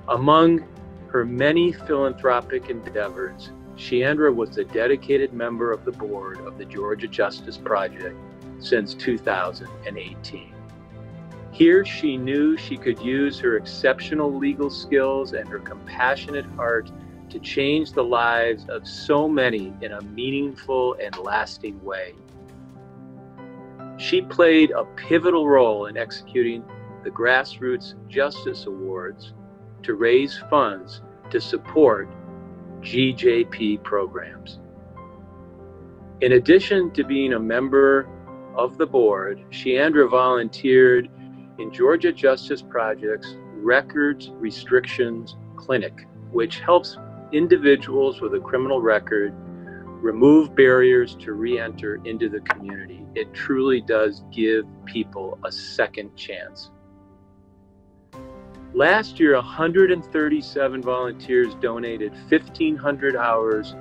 Among her many philanthropic endeavors, Sheandra was a dedicated member of the board of the Georgia Justice Project since 2018. Here she knew she could use her exceptional legal skills and her compassionate heart to change the lives of so many in a meaningful and lasting way. She played a pivotal role in executing the Grassroots Justice Awards to raise funds to support GJP programs. In addition to being a member of the board, Sheandra volunteered in Georgia Justice Project's Records Restrictions Clinic, which helps individuals with a criminal record remove barriers to re-enter into the community. It truly does give people a second chance. Last year, 137 volunteers donated 1,500 hours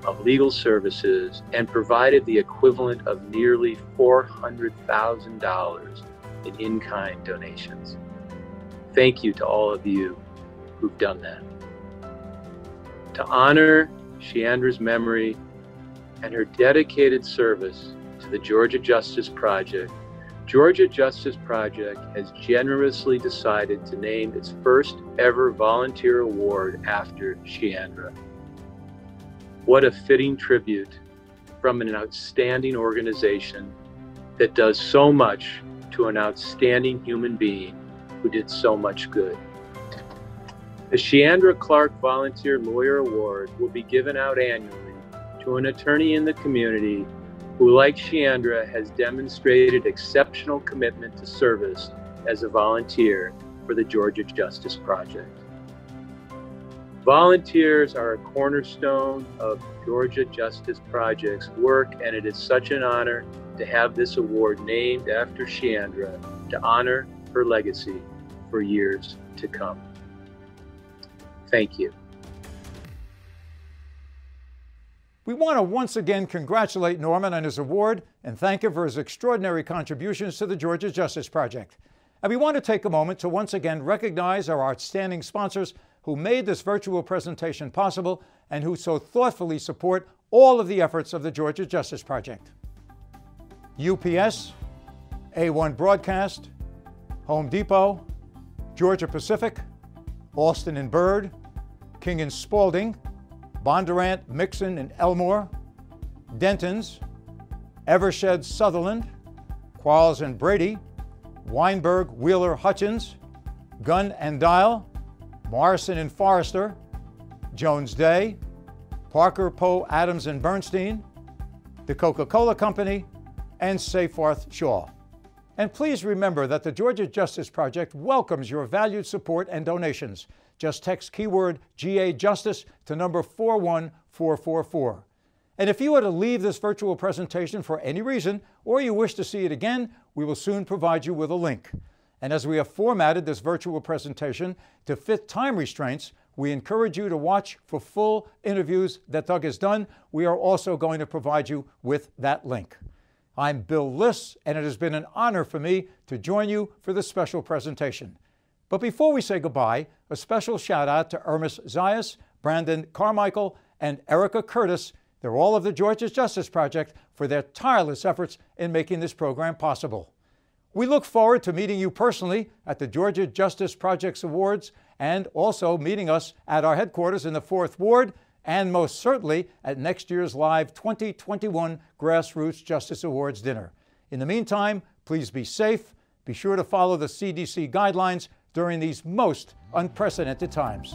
of legal services and provided the equivalent of nearly $400,000 in-kind donations. Thank you to all of you who've done that. To honor Sheandra's memory and her dedicated service to the Georgia Justice Project, Georgia Justice Project has generously decided to name its first ever volunteer award after Sheandra. What a fitting tribute from an outstanding organization that does so much to an outstanding human being who did so much good. The Sheandra Clark Volunteer Lawyer Award will be given out annually to an attorney in the community who, like Sheandra, has demonstrated exceptional commitment to service as a volunteer for the Georgia Justice Project. Volunteers are a cornerstone of Georgia Justice Project's work, and it is such an honor to have this award named after Sheandra to honor her legacy for years to come. Thank you. We want to once again congratulate Norman on his award and thank him for his extraordinary contributions to the Georgia Justice Project. And we want to take a moment to once again recognize our outstanding sponsors who made this virtual presentation possible and who so thoughtfully support all of the efforts of the Georgia Justice Project. UPS, A1 Broadcast, Home Depot, Georgia Pacific, Alston and Byrd, King and Spalding, Bondurant, Mixon and Elmore, Denton's, Evershed, Sutherland, Quarles and Brady, Weinberg, Wheeler, Hutchins, Gunn and Dial, Morrison and Forrester, Jones Day, Parker, Poe, Adams and Bernstein, the Coca-Cola Company, and Seyfarth Shaw. And please remember that the Georgia Justice Project welcomes your valued support and donations. Just text keyword GA Justice to number 41444. And if you were to leave this virtual presentation for any reason, or you wish to see it again, we will soon provide you with a link. And as we have formatted this virtual presentation to fit time restraints, we encourage you to watch for full interviews that Doug has done. We are also going to provide you with that link. I'm Bill Liss, and it has been an honor for me to join you for this special presentation. But before we say goodbye, a special shout out to Ermis Zayas, Brandon Carmichael, and Erica Curtis. They're all of the Georgia Justice Project for their tireless efforts in making this program possible. We look forward to meeting you personally at the Georgia Justice Project's Awards and also meeting us at our headquarters in the 4th Ward and most certainly at next year's live 2021 Grassroots Justice Awards dinner. In the meantime, please be safe. Be sure to follow the CDC guidelines during these most unprecedented times.